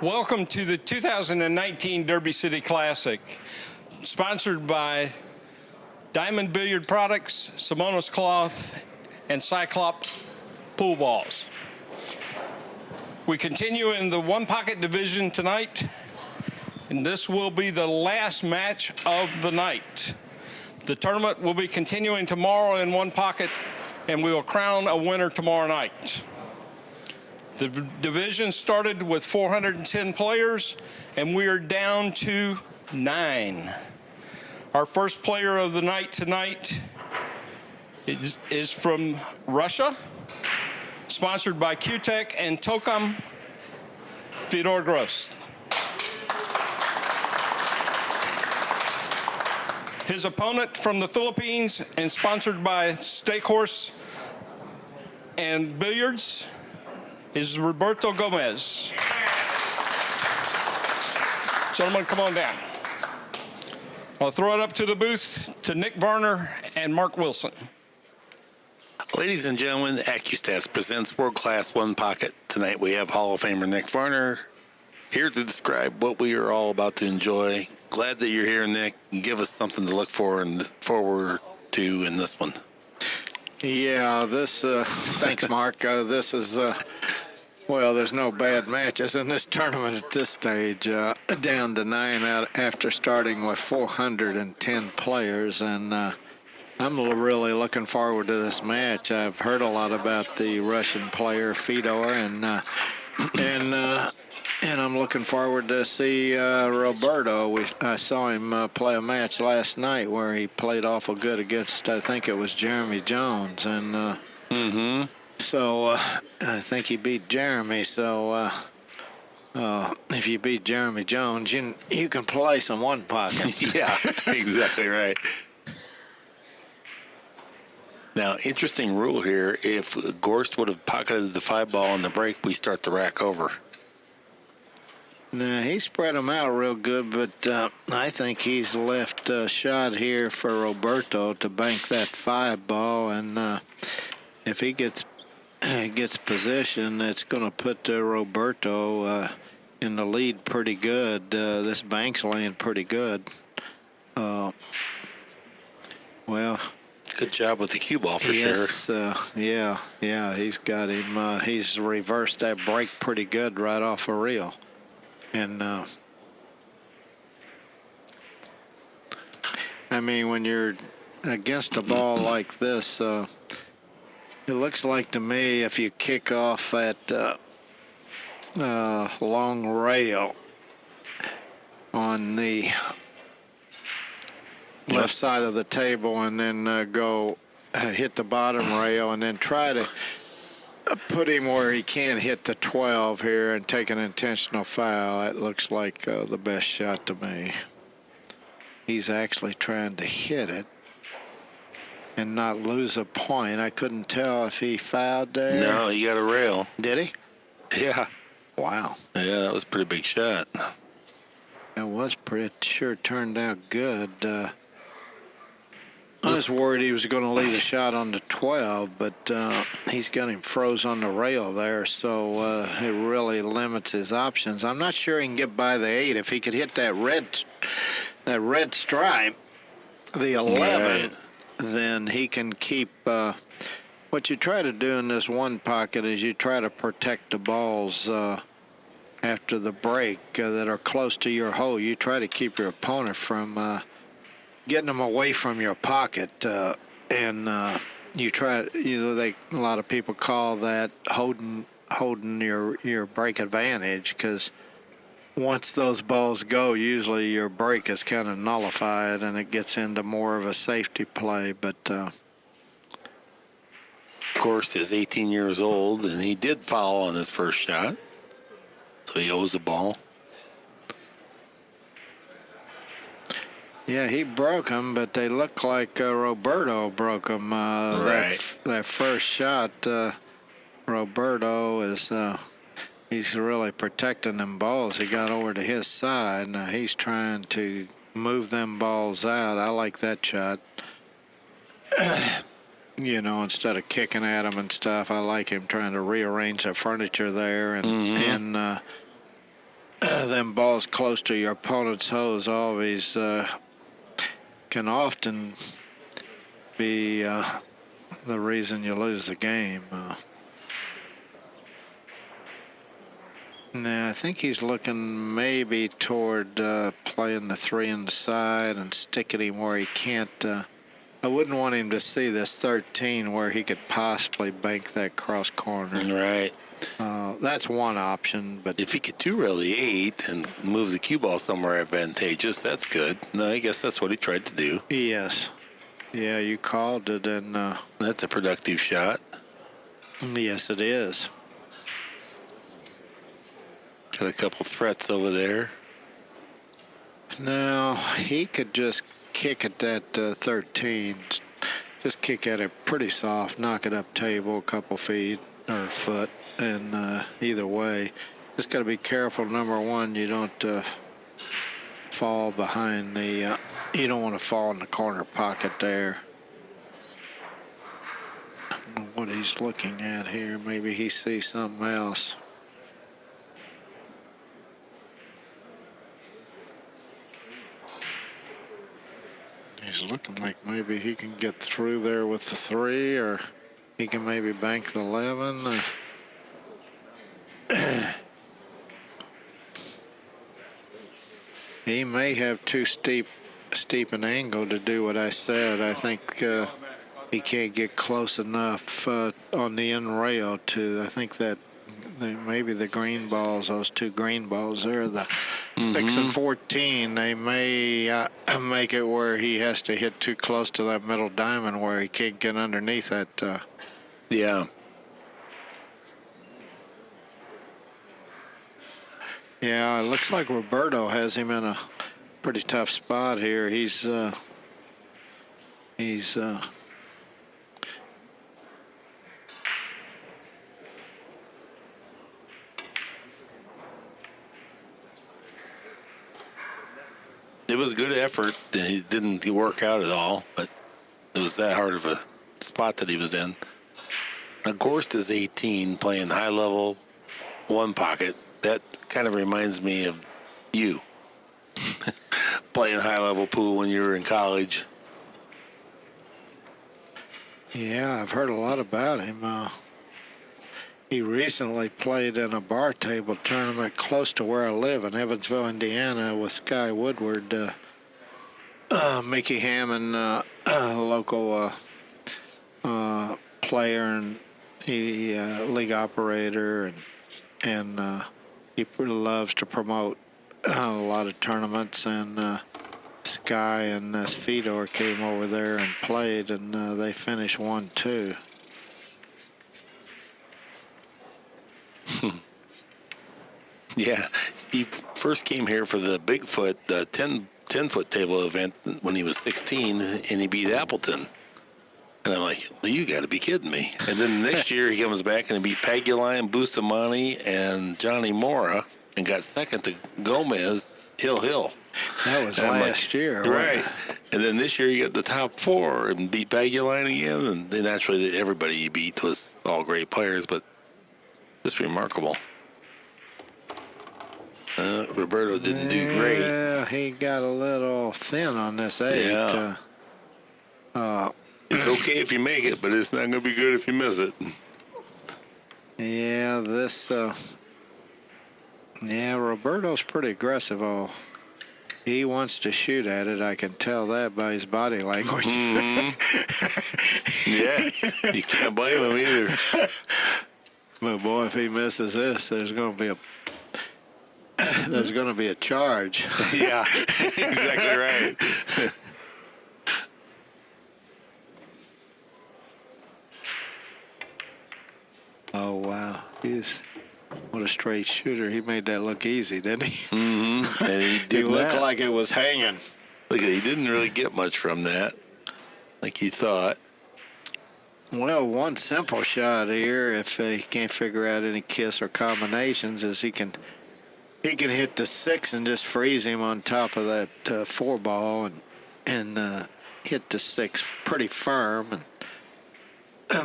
Welcome to the 2019 Derby City Classic, sponsored by Diamond Billiard Products, Simonis Cloth, and Cyclop Pool Balls. We continue in the one-pocket division tonight, and this will be the last match of the night. The tournament will be continuing tomorrow in one pocket, and we will crown a winner tomorrow night. The division started with 410 players, and we are down to 9. Our first player of the night tonight is from Russia, sponsored by Q-Tech and Tokam, Fedor Gorst. His opponent from the Philippines and sponsored by Steakhorse and Billiards is Roberto Gomez. Gentlemen, come on down. I'll throw it up to the booth to Nick Varner and Mark Wilson. Ladies and gentlemen, Accu-Stats presents World Class One Pocket. Tonight we have Hall of Famer Nick Varner here to describe what we are all about to enjoy. Glad that you're here, Nick. Give us something to look forward to in this one. Yeah, thanks, Mark. This is, well, there's no bad matches in this tournament at this stage. Down to 9 after starting with 410 players, and I'm really looking forward to this match. I've heard a lot about the Russian player Fedor, and I'm looking forward to see Roberto. I saw him play a match last night where he played awful good against, I think it was Jeremy Jones, and so I think he beat Jeremy. So if you beat Jeremy Jones, you can play some one pocket. Yeah, exactly right. Now, interesting rule here. If Gorst would have pocketed the 5-ball on the break, we start the rack over. Nah, he spread them out real good, but I think he's left a shot here for Roberto to bank that 5-ball, and if he gets position, it's going to put Roberto in the lead pretty good. This bank's laying pretty good. Well, good job with the cue ball for sure. Yeah, he's got him. He's reversed that break pretty good right off a reel. And I mean, when you're against a ball like this, it looks like to me if you kick off at long rail on the left side of the table, and then go hit the bottom rail, and then try to put him where he can't hit the 12 here and take an intentional foul. That looks like the best shot to me. He's actually trying to hit it and not lose a point. I couldn't tell if he fouled there. No, he got a rail. Did he? Yeah. Wow. Yeah, that was a pretty big shot. That was pretty sure turned out good. I was worried he was going to leave a shot on the 12, but he's got him froze on the rail there, so it really limits his options. I'm not sure he can get by the 8. If he could hit that red stripe, the 11, right, then he can keep. What you try to do in this one pocket is you try to protect the balls after the break that are close to your hole. You try to keep your opponent from getting them away from your pocket, and you try. A lot of people call that holding your break advantage, because once those balls go, usually your break is kind of nullified, and it gets into more of a safety play. But Gorst is 18 years old, and he did foul on his first shot, so he owes the ball. Yeah, he broke them, but they look like Roberto broke them. Right. That first shot, Roberto is he's really protecting them balls. He got over to his side. Now he's trying to move them balls out. I like that shot. Instead of kicking at him and stuff, I like him trying to rearrange the furniture there and them balls close to your opponent's hose always can often be the reason you lose the game. Now, I think he's looking maybe toward playing the 3 in the side and sticking him where he can't. I wouldn't want him to see this 13 where he could possibly bank that cross corner. Right. That's one option, but If he could two-rail the 8 and move the cue ball somewhere advantageous, that's good. No, I guess that's what he tried to do. yes. Yeah, you called it, and That's a productive shot. yes, it is. Got a couple threats over there. Now, he could just kick at that 13. Just kick at it pretty soft, knock it up table a couple feet or a foot, and either way. Just got to be careful, number one, you don't fall behind the, you don't want to fall in the corner pocket there. I don't know what he's looking at here. Maybe he sees something else. He's looking like maybe he can get through there with the 3, or he can maybe bank the 11. He may have too steep an angle to do what I said. I think he can't get close enough on the end rail to. I think that maybe the green balls, those 2 green balls there, the 6 and 14, they may make it where he has to hit too close to that middle diamond where he can't get underneath that. Yeah. Yeah, it looks like Roberto has him in a pretty tough spot here. He's It was a good effort. It didn't work out at all, but it was that hard of a spot that he was in. Now, Gorst is 18, playing high-level 1 pocket. That kind of reminds me of you playing high-level pool when you were in college. Yeah, I've heard a lot about him. He recently played in a bar table tournament close to where I live in Evansville, Indiana, with Sky Woodward, Mickey Hammond, a local player and he league operator, and he loves to promote a lot of tournaments. And Sky and Fedor came over there and played, and they finished 1-2. Yeah, he first came here for the Bigfoot, the 10-foot table event when he was 16, and he beat Appleton. And I'm like, well, you got to be kidding me. And then the next year he comes back and he beat Paguline, Bustamante, and Johnny Mora, and got second to Gomez, Hill. That was And I'm last year. Right. Wasn't it? And then this year he got the top 4 and beat Paguline again. And then naturally everybody he beat was all great players, but just remarkable. Roberto didn't do great. Yeah, he got a little thin on this 8. Yeah. It's okay if you make it, but it's not going to be good if you miss it. Yeah, Roberto's pretty aggressive. He wants to shoot at it. I can tell that by his body language. Yeah, you can't blame him either. But boy, if he misses this, there's going to be a charge. Yeah, exactly right. Oh wow, what a straight shooter. He made that look easy, didn't he? Mm-hmm. And he He did looked not. like it was hanging. Look, he didn't really get much from that, like he thought. Well, one simple shot here, if he can't figure out any kiss or combinations, is he can hit the 6 and just freeze him on top of that 4 ball and hit the 6 pretty firm and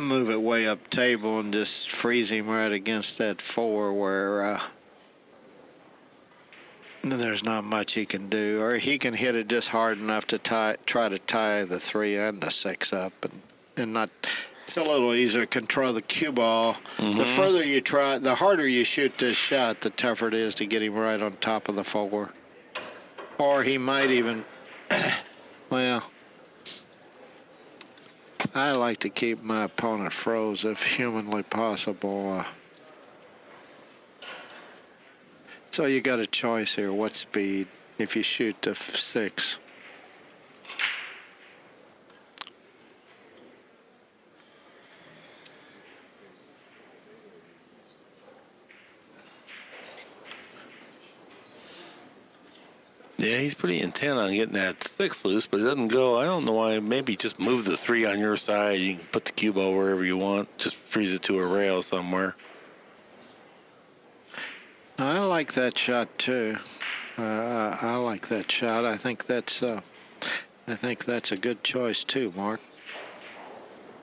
move it way up table and just freeze him right against that 4 where there's not much he can do, or he can hit it just hard enough to try to tie the 3 and the 6 up, and not. It's a little easier to control the cue ball. The further you try, the harder you shoot this shot, the tougher it is to get him right on top of the 4. Or he might even, well, I like to keep my opponent froze if humanly possible. So you got a choice here. What speed if you shoot to 6? Yeah, he's pretty intent on getting that 6 loose, but it doesn't go. I don't know why. Maybe just move the 3 on your side. You can put the cue ball wherever you want. Just freeze it to a rail somewhere. I like that shot too. I like that shot. I think that's a good choice too, Mark.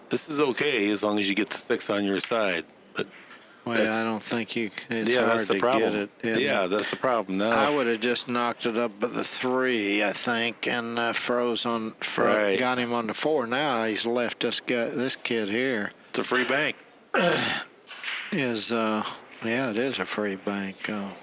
This is okay as long as you get the 6 on your side. But Well, I don't think you. It's yeah, hard that's the to problem. get it. Yeah, that's the problem now. I would have just knocked it up at the 3, I think, and froze on. Right. Got him on the 4. Now he's left this kid here. It's a free bank. Yeah, it is a free bank. I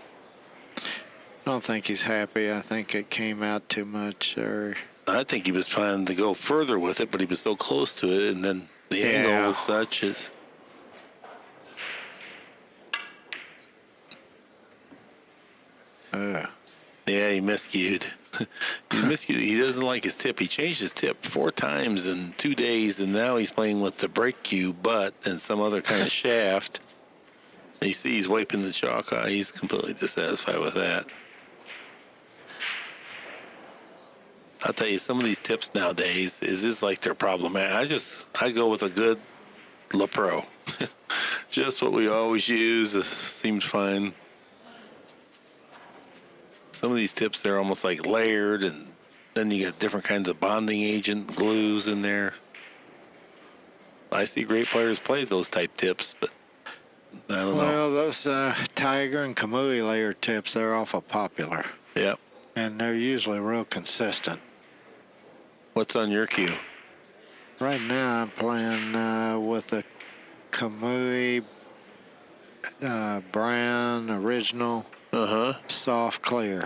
don't think he's happy. I think it came out too much. I think he was planning to go further with it, but he was so close to it, and then the angle was such as. Yeah, he miscued. He miscued. He doesn't like his tip. He changed his tip 4 times in 2 days, and now he's playing with the brake cue butt and some other kind of shaft. You see he's wiping the chalk out. He's completely dissatisfied with that. I'll tell you, some of these tips nowadays is like they're problematic. I go with a good La Pro. Just what we always use. This seems fine. Some of these tips, they're almost like layered, and then you got different kinds of bonding agent glues in there. I see great players play those type tips, but I don't know. Well, those Tiger and Kamui layer tips, they're awful popular. Yep. And they're usually real consistent. What's on your cue? Right now I'm playing with the Kamui brown original soft clear.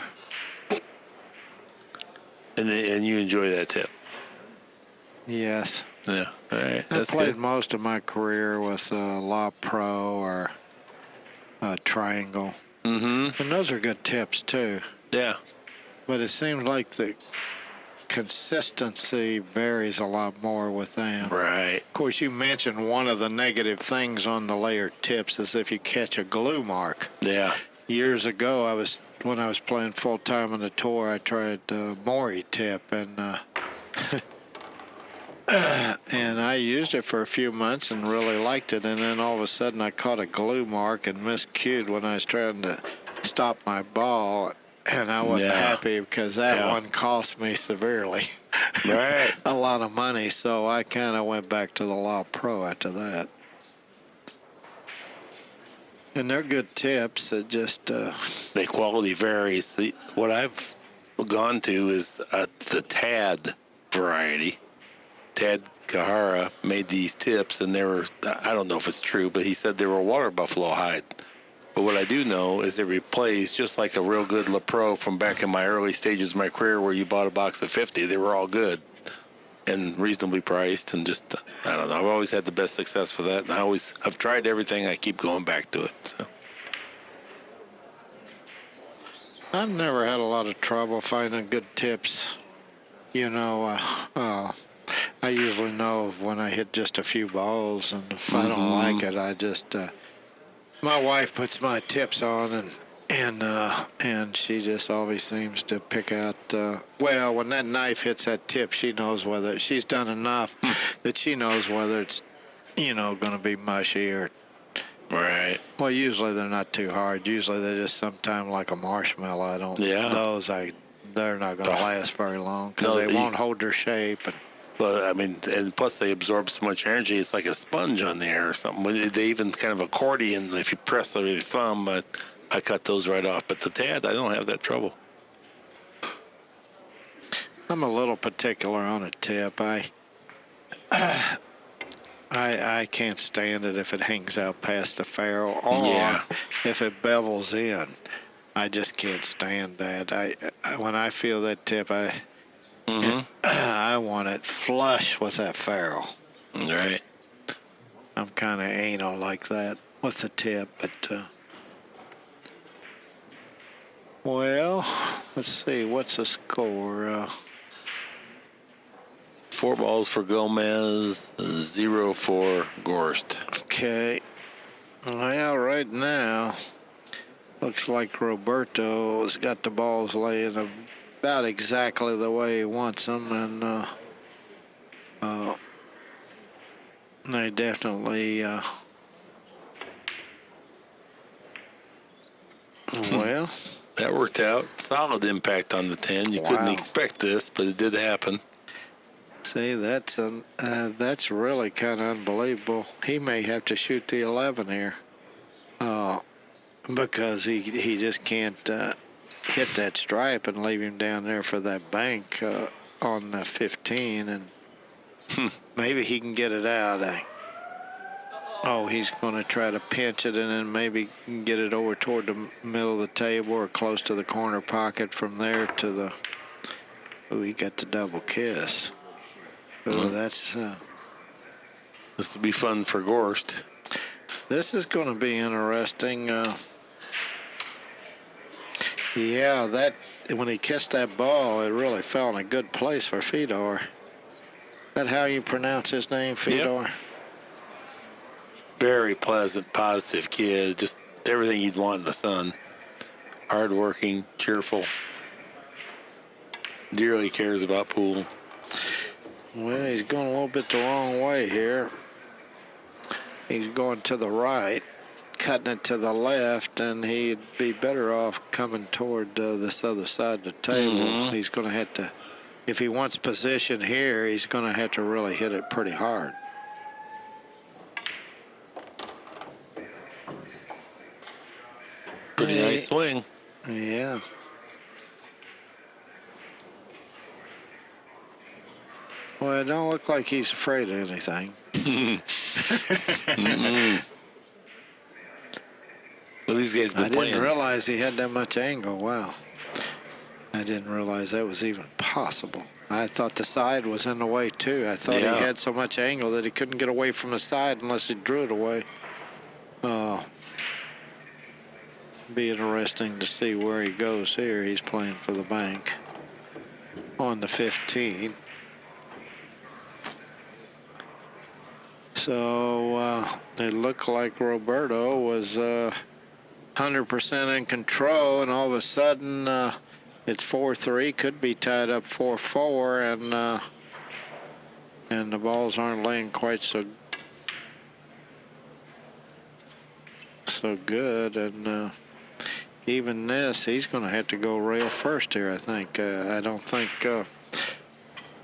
And you enjoy that tip? Yes. Yeah. All right. I That's played good. most of my career with La Pro or Triangle. Mm-hmm. And those are good tips too. Yeah. But it seems like the consistency varies a lot more with them. Right. Of course, you mentioned one of the negative things on the layered tips is if you catch a glue mark. Yeah. Years ago, when I was playing full time on the tour, I tried Mori tip, and and I used it for a few months and really liked it. And then all of a sudden, I caught a glue mark and miscued when I was trying to stop my ball, and I wasn't happy because that one cost me severely. Right. A lot of money. So I kind of went back to the La Pro after that. And they're good tips. It just The quality varies. What I've gone to is the Tad variety. Tad Kahara made these tips, and they were, I don't know if it's true, but he said they were water buffalo hide. But what I do know is it replays just like a real good La Pro from back in my early stages of my career where you bought a box of 50. They were all good and reasonably priced, and just, I don't know. I've always had the best success for that, and I've tried everything. I keep going back to it. So. I've never had a lot of trouble finding good tips. You know, I usually know when I hit just a few balls, and if I don't like it, I just my wife puts my tips on, and she just always seems to pick out. Well, when that knife hits that tip, she knows whether she's done enough that she knows whether it's going to be mushy or. Right. Well, usually they're not too hard. Usually they're just sometimes like a marshmallow. I don't. Yeah. They're not going to last very long because they won't hold their shape. Well, I mean, and plus they absorb so much energy. It's like a sponge on there or something. They even kind of accordion if you press with your thumb. But I cut those right off. But the tad, I don't have that trouble. I'm a little particular on a tip. I can't stand it if it hangs out past the ferrule or Yeah. if it bevels in. I just can't stand that. When I feel that tip, I want it flush with that ferrule. Right. I'm kind of anal like that with the tip, but well, let's see. What's the score? 4 balls for Gomez, 0 for Gorst. Okay. Well, right now, looks like Roberto's got the balls laying about exactly the way he wants them, and they definitely, well, That worked out. Solid impact on the 10. You couldn't Wow. expect this, but it did happen. see, that's really kind of unbelievable. He may have to shoot the 11 here, because he just can't hit that stripe and leave him down there for that bank on the 15, and maybe he can get it out. He's going to try to pinch it and then maybe get it over toward the middle of the table or close to the corner pocket from there to the. Oh, he got the double kiss. Oh, that's. This will be fun for Gorst. This is going to be interesting. Yeah, that when he kissed that ball, it really fell in a good place for Fedor. Is that how you pronounce his name, Fedor? Yep. Very pleasant, positive kid. Just everything you'd want in a son. Hardworking, cheerful. Dearly cares about pool. Well, he's going a little bit the wrong way here. He's going to the right, cutting it to the left, and he'd be better off coming toward this other side of the table. He's going to have to, if he wants position here, he's going to have to really hit it pretty hard. Pretty nice swing. Yeah. Well, it don't look like he's afraid of anything. Well, these guys been I playing. didn't realize he had that much angle. Wow. I didn't realize that was even possible. I thought the side was in the way, too. I thought Yeah. he had so much angle that he couldn't get away from the side unless he drew it away. Be interesting to see where he goes here. He's playing for the bank on the 15. So it looked like Roberto was 100% in control, and all of a sudden it's 4-3. Could be tied up 4-4, and the balls aren't laying quite so good. And even this, he's going to have to go rail first here, I think. I don't think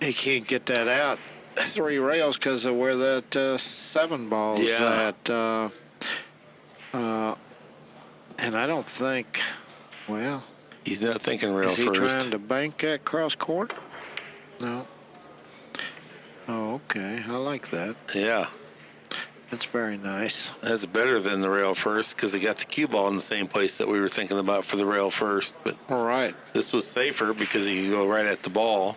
he can't get that out 3 rails because of where that 7 ball's at. And I don't think, well, He's not thinking rail is he first. trying to bank that cross court? No. Oh, okay. I like that. Yeah. That's very nice. That's better than the rail first because they got the cue ball in the same place that we were thinking about for the rail first. But All right. this was safer because he could go right at the ball.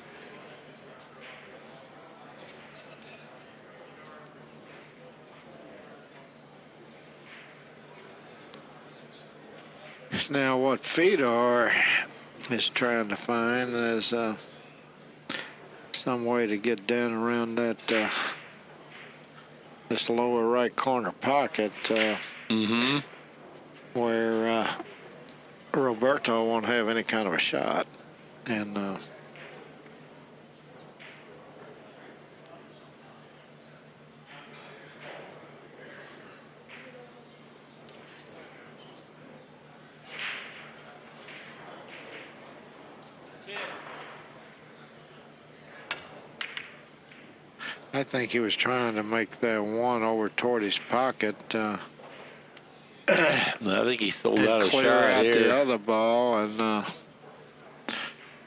Now, what Fedor is trying to find is some way to get down around that this lower right corner pocket where Roberto won't have any kind of a shot. And I think he was trying to make that one over toward his pocket I think he sold out a clear shot out here. the other ball. And,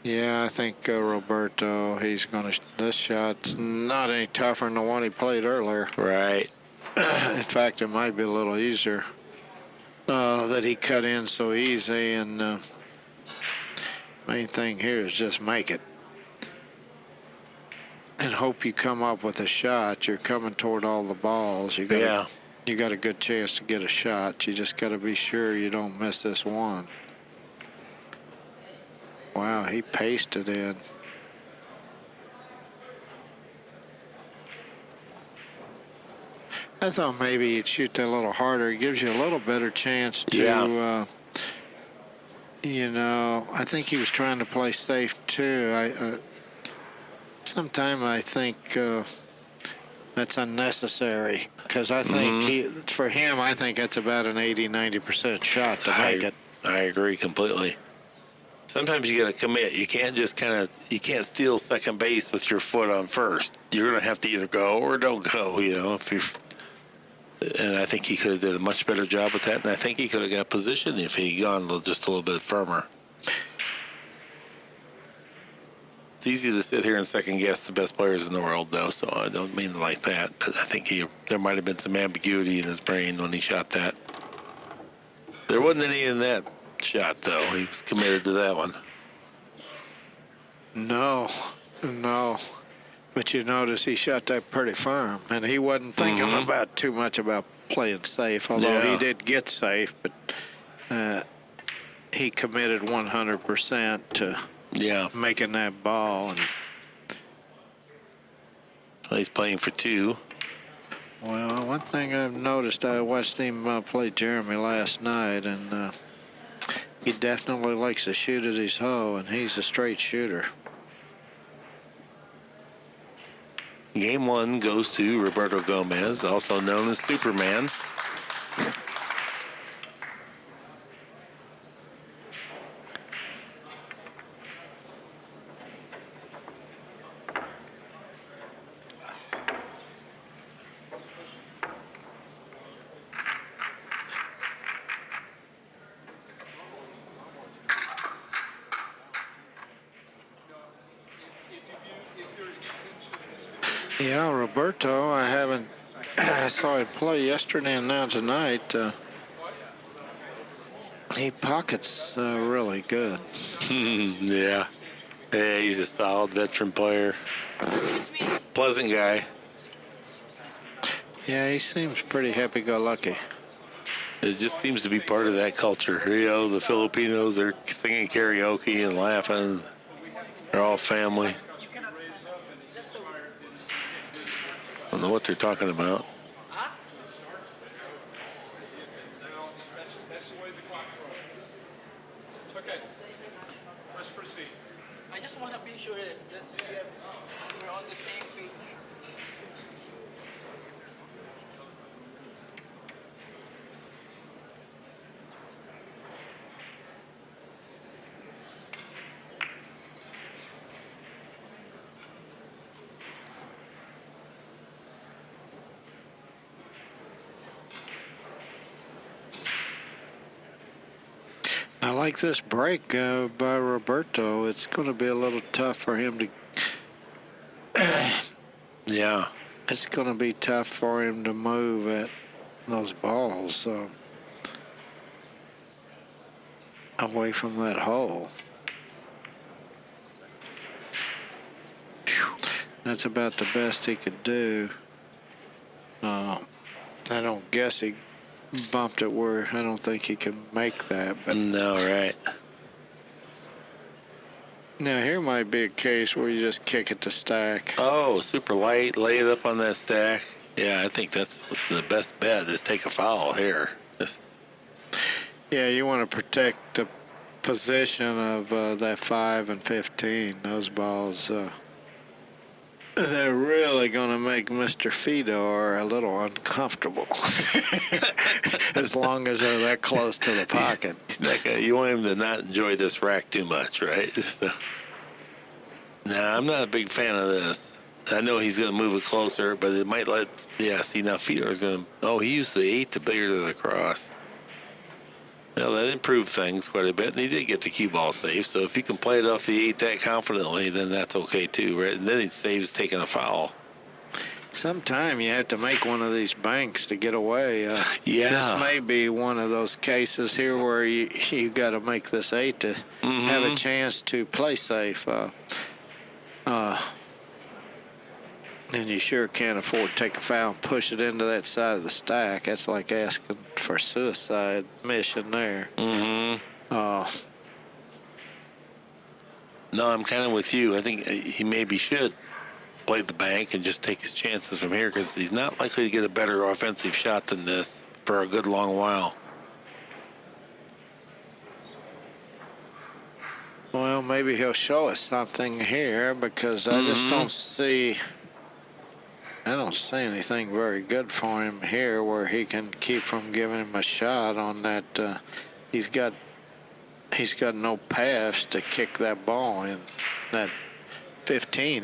yeah, I think Roberto, he's going to... This shot's not any tougher than the one he played earlier. Right. In fact, it might be a little easier that he cut in so easy. And main thing here is just make it. And hope you come up with a shot. You're coming toward all the balls. You got a good chance to get a shot. You just got to be sure you don't miss this one. Wow, he pasted in. I thought maybe he'd shoot that a little harder. It gives you a little better chance to, you know, I think he was trying to play safe too. Sometimes I think that's unnecessary because I think for him, I think that's about an 80-90% shot to make it. I agree completely. Sometimes you got to commit. You can't just you can't steal second base with your foot on first. You're going to have to either go or don't go, you know. And I think he could have done a much better job with that. And I think he could have got position if he'd gone just a little bit firmer. It's easy to sit here and second guess the best players in the world, though, so I don't mean it like that. But I think there might have been some ambiguity in his brain when he shot that. There wasn't any in that shot, though. He was committed to that one. No. But you notice he shot that pretty firm, and he wasn't thinking about too much about playing safe, although he did get safe, but he committed 100% to making that ball. And he's playing for two. well, one thing I've noticed, I watched him play Jeremy last night, and he definitely likes to shoot at his hole, and he's a straight shooter. Game one goes to Roberto Gomez, also known as Superman. Yeah, Roberto, I saw him play yesterday and now tonight. He pockets really good. Yeah, he's a solid veteran player. Pleasant guy. Yeah, he seems pretty happy-go-lucky. It just seems to be part of that culture. You know, the Filipinos, they're singing karaoke and laughing. They're all family. I don't know what they're talking about. Okay, let's proceed. I just want to be sure that we're on the same page. I like this break by Roberto. It's going to be a little tough for him to... Yeah. It's going to be tough for him to move at those balls, so... away from that hole. That's about the best he could do. I don't guess he bumped it where I don't think he can make that. But No, right. now here might be a case where you just kick it to stack. Oh, super light, lay it up on that stack. Yeah, I think that's the best bet is take a foul here. Yeah, you want to protect the position of that 5 and 15. Those balls, they're really going to make Mr. Fedor a little uncomfortable as long as they're that close to the pocket. You want him to not enjoy this rack too much, right? Nah, I'm not a big fan of this. I know he's going to move it closer, but it might see, now Fedor's going to... Oh, he used the 8 to bigger to the cross. Well, that improved things quite a bit, and he did get the cue ball safe. So if you can play it off the 8 that confidently, then that's okay too, right? And then he saves taking a foul. Sometime you have to make one of these banks to get away. Yeah. This may be one of those cases here where you got to make this 8 to have a chance to play safe. And you sure can't afford to take a foul and push it into that side of the stack. That's like asking for suicide mission there. No, I'm kind of with you. I think he maybe should play the bank and just take his chances from here because he's not likely to get a better offensive shot than this for a good long while. Well, maybe he'll show us something here because I just don't see. I don't see anything very good for him here where he can keep from giving him a shot on that. He's got no paths to kick that ball in. That 15,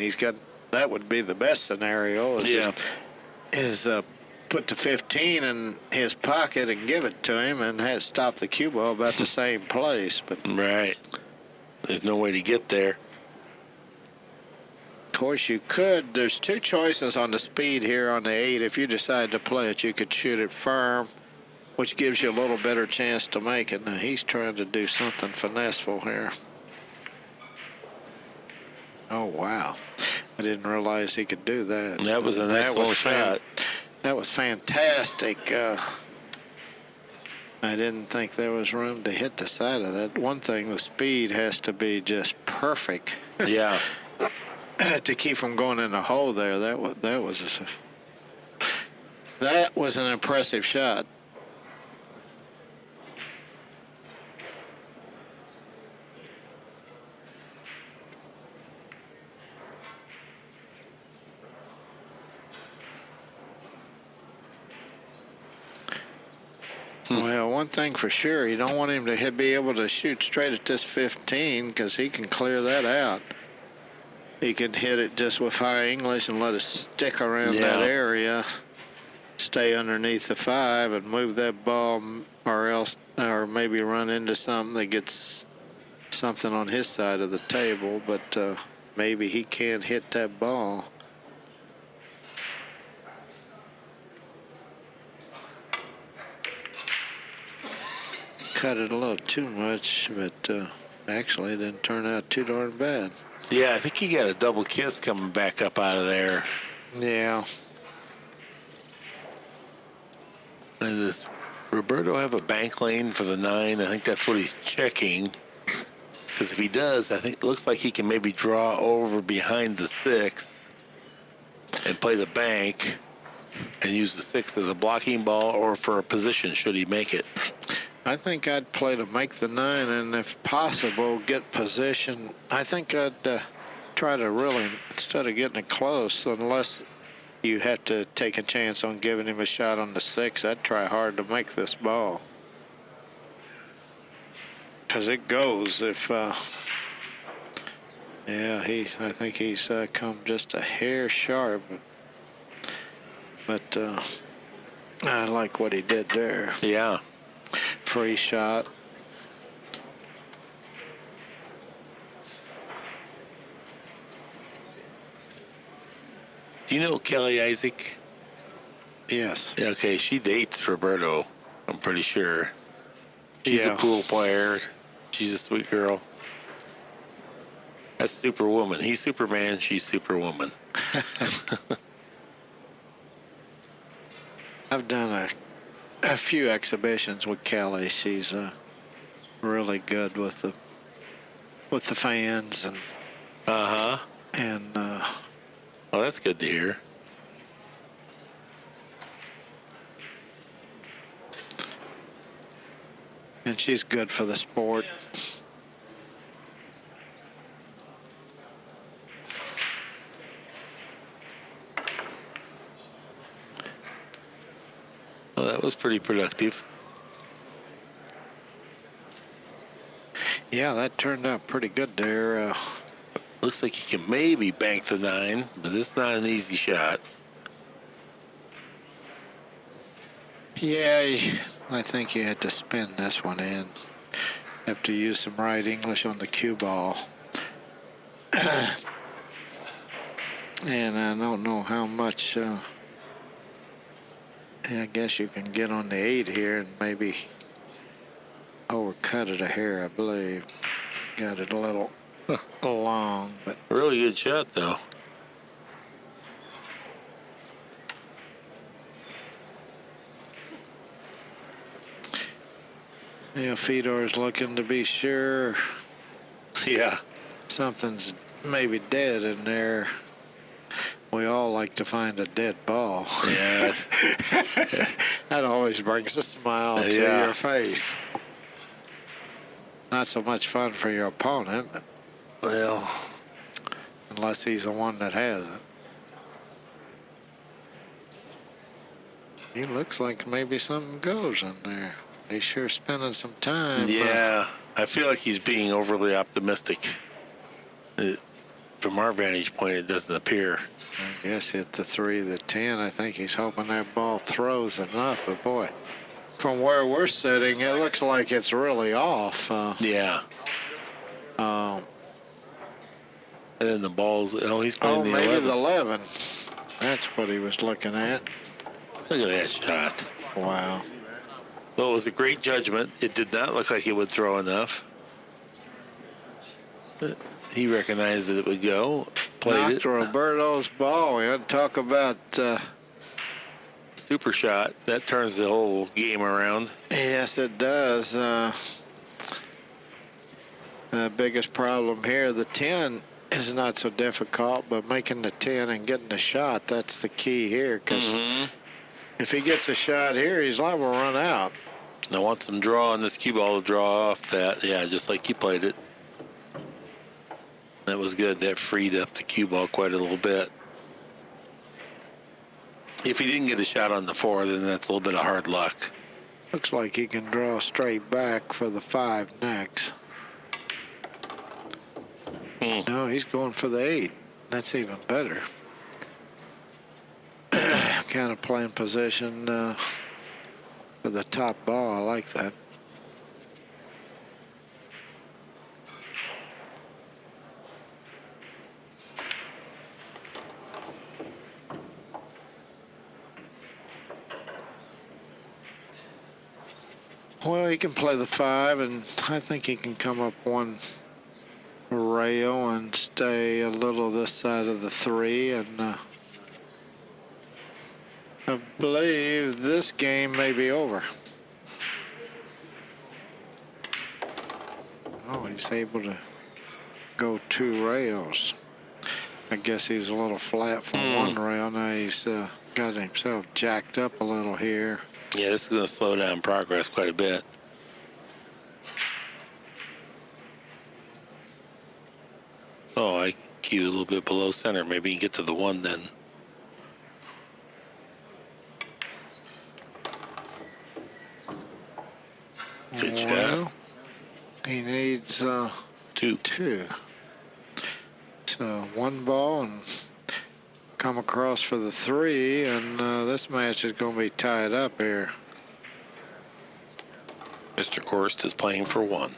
that would be the best scenario. Is put the 15 in his pocket and give it to him and stop the cue ball about the same place. But right, there's no way to get there. Of course, you could. There's 2 choices on the speed here on the 8. If you decide to play it, you could shoot it firm, which gives you a little better chance to make it. Now, he's trying to do something finesseful here. Oh, wow. I didn't realize he could do that. That was a nice little shot. That was fantastic. I didn't think there was room to hit the side of that. One thing, the speed has to be just perfect. Yeah. To keep from going in the hole there. That was an impressive shot. Well, one thing for sure, you don't want him to be able to shoot straight at this 15 because he can clear that out. He can hit it just with high English and let it stick around that area, stay underneath the 5 and move that ball, or maybe run into something that gets something on his side of the table, but maybe he can't hit that ball. Cut it a little too much, but actually it didn't turn out too darn bad. Yeah, I think he got a double kiss coming back up out of there. Yeah. And does Roberto have a bank lane for the 9? I think that's what he's checking. Because if he does, I think it looks like he can maybe draw over behind the 6 and play the bank and use the 6 as a blocking ball or for a position should he make it. I think I'd play to make the 9 and if possible get position. I think I'd try to really, instead of getting it close, unless you have to take a chance on giving him a shot on the 6, I'd try hard to make this ball. Because it goes if, yeah, I think he's come just a hair sharp. But I like what he did there. Yeah. Free shot. Do you know Kelly Isaac? Yes. Okay, she dates Roberto, I'm pretty sure. She's a pool player. She's a sweet girl. That's Superwoman. He's Superman, she's Superwoman. I've done a few exhibitions with Kelly. She's really good with the fans and Well, that's good to hear. and she's good for the sport. Well, that was pretty productive. Yeah, that turned out pretty good there. Looks like he can maybe bank the 9, but it's not an easy shot. Yeah, I think you had to spin this one in. Have to use some right English on the cue ball. And I don't know how much. I guess you can get on the 8 here and maybe overcut it a hair, I believe. Got it a little long, but Really good shot, though. yeah, Fedor's looking to be sure Yeah. something's maybe dead in there. We all like to find a dead ball. Yeah. That always brings a smile to Yeah. your face. Not so much fun for your opponent, but Well, unless he's the one that has it. He looks like maybe something goes in there. He's sure spending some time. yeah. I feel like he's being overly optimistic. From our vantage point, it doesn't appear. I guess hit the 3, the 10. I think he's hoping that ball throws enough. But boy, from where we're sitting, it looks like it's really off. Yeah. And then the balls. Oh, he's playing the maybe 11. the 11. That's what he was looking at. Look at that shot. Wow. Well, it was a great judgment. It did not look like it would throw enough. He recognized that it would go. Played Knocked it. Roberto's ball in. Talk about, Super shot. That turns the whole game around. yes, it does. The biggest problem here, the 10 is not so difficult, but making the 10 and getting the shot, that's the key here. Because if he gets a shot here, he's liable to run out. I want some draw on this cue ball to draw off that. Yeah, just like you played it. That was good. That freed up the cue ball quite a little bit. If he didn't get a shot on the 4, then that's a little bit of hard luck. Looks like he can draw straight back for the 5 next. No, he's going for the 8. That's even better. Kind of playing position for the top ball. I like that. Well, he can play the 5, and I think he can come up one rail and stay a little this side of the 3. And I believe this game may be over. Oh, he's able to go 2 rails. I guess he was a little flat from one rail. Now he's got himself jacked up a little here. Yeah, this is going to slow down progress quite a bit. Oh, I cued a little bit below center. Maybe you can get to the 1 then. Good shot. Well, he needs 2. 2. So 1 ball and come across for the 3, and this match is going to be tied up here. Mr. Gorst is playing for 1.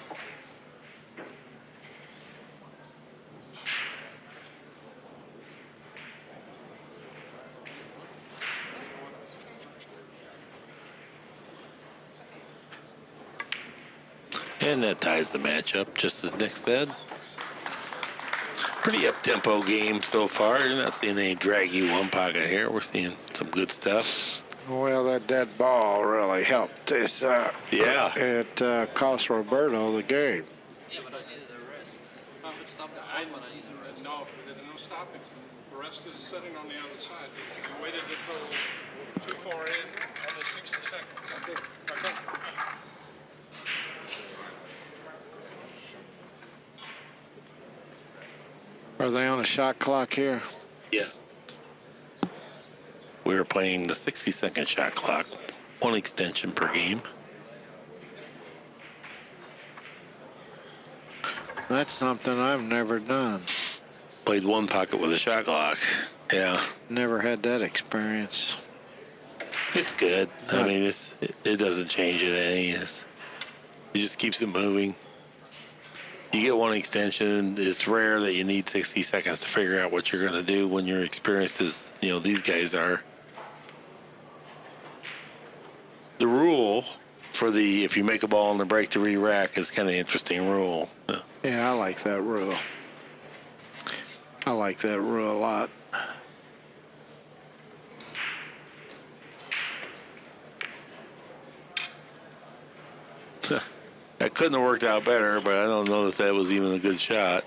And that ties the match up, just as Nick said. Pretty up-tempo game so far. You're not seeing any draggy one pocket here. We're seeing some good stuff. Well, that dead ball really helped this. Yeah. It cost Roberto the game. Yeah, but I needed a rest. I should stop the time, but I need a rest. No, there's no stopping. The rest is sitting on the other side. You waited until 2-4 in on the 60 seconds. Okay. Okay. Are they on a shot clock here? Yeah. We're playing the 60-second shot clock. 1 extension per game. That's something I've never done. Played 1 pocket with a shot clock. Yeah. Never had that experience. It's good. I mean, it doesn't change it any. It just keeps it moving. You get one extension. It's rare that you need 60 seconds to figure out what you're going to do when you're experienced as, these guys are. The rule for if you make a ball on the break to re-rack is kind of interesting rule. Yeah, I like that rule. I like that rule a lot. That couldn't have worked out better, but I don't know that was even a good shot.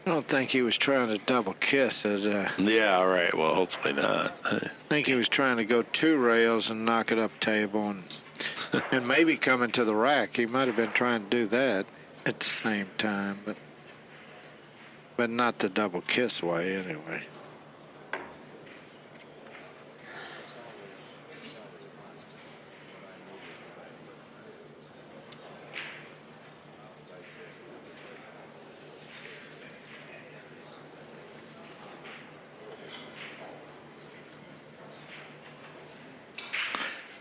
I don't think he was trying to double kiss it. Yeah, right. Well, hopefully not. I think he was trying to go 2 rails and knock it up table and maybe come into the rack. He might have been trying to do that at the same time, but not the double kiss way anyway.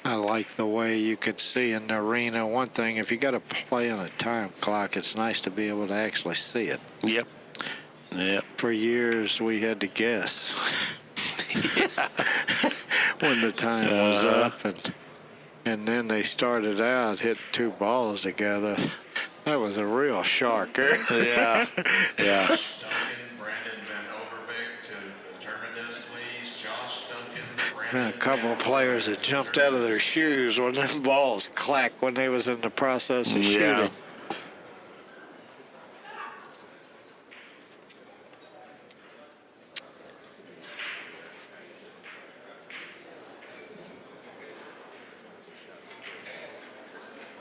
I like the way you could see in the arena. One thing, if you got to play on a time clock, it's nice to be able to actually see it. Yep. For years, we had to guess when the time was up, and then they started out hitting 2 balls together. That was a real sharker. Yeah. And a couple of players that jumped out of their shoes when them balls clacked when they was in the process of shooting.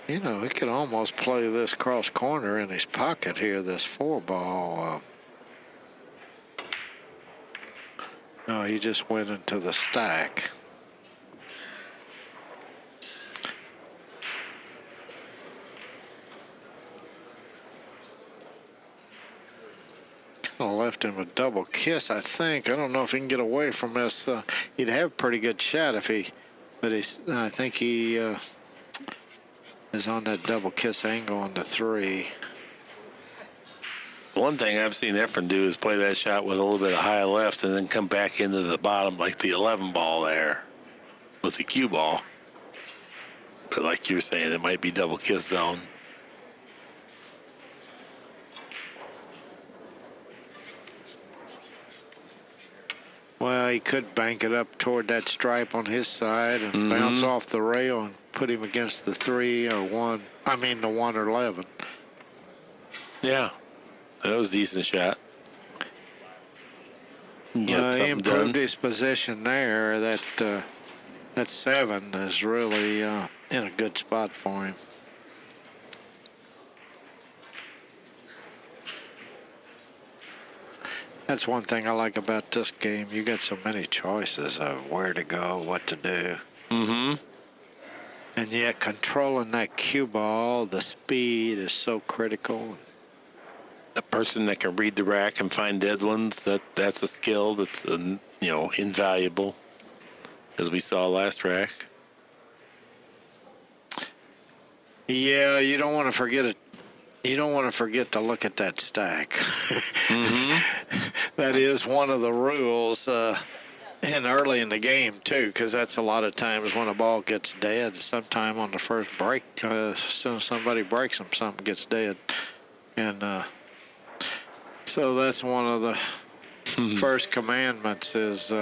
He could almost play this cross corner in his pocket here, this 4-ball. No, he just went into the stack. Kind of left him a double kiss, I think. I don't know if he can get away from this. He'd have a pretty good shot if I think he is on that double kiss angle on the 3. One thing I've seen Efren do is play that shot with a little bit of high left and then come back into the bottom like the 11 ball there with the cue ball. But like you were saying, it might be double kiss zone. Well, he could bank it up toward that stripe on his side and bounce off the rail and put him against the 3 or 1. I mean the 1 or 11. Yeah. That was a decent shot. He improved his position there. That 7 is really in a good spot for him. That's one thing I like about this game. You got so many choices of where to go, what to do. And yet controlling that cue ball, the speed is so critical. A person that can read the rack and find dead ones, that's a skill that's invaluable, as we saw last rack. Yeah, you don't want to forget it. You don't want to forget to look at that stack. That is one of the rules, and early in the game too, because that's a lot of times when a ball gets dead. Sometime on the first break, as soon as somebody breaks them, something gets dead, and so that's one of the first commandments is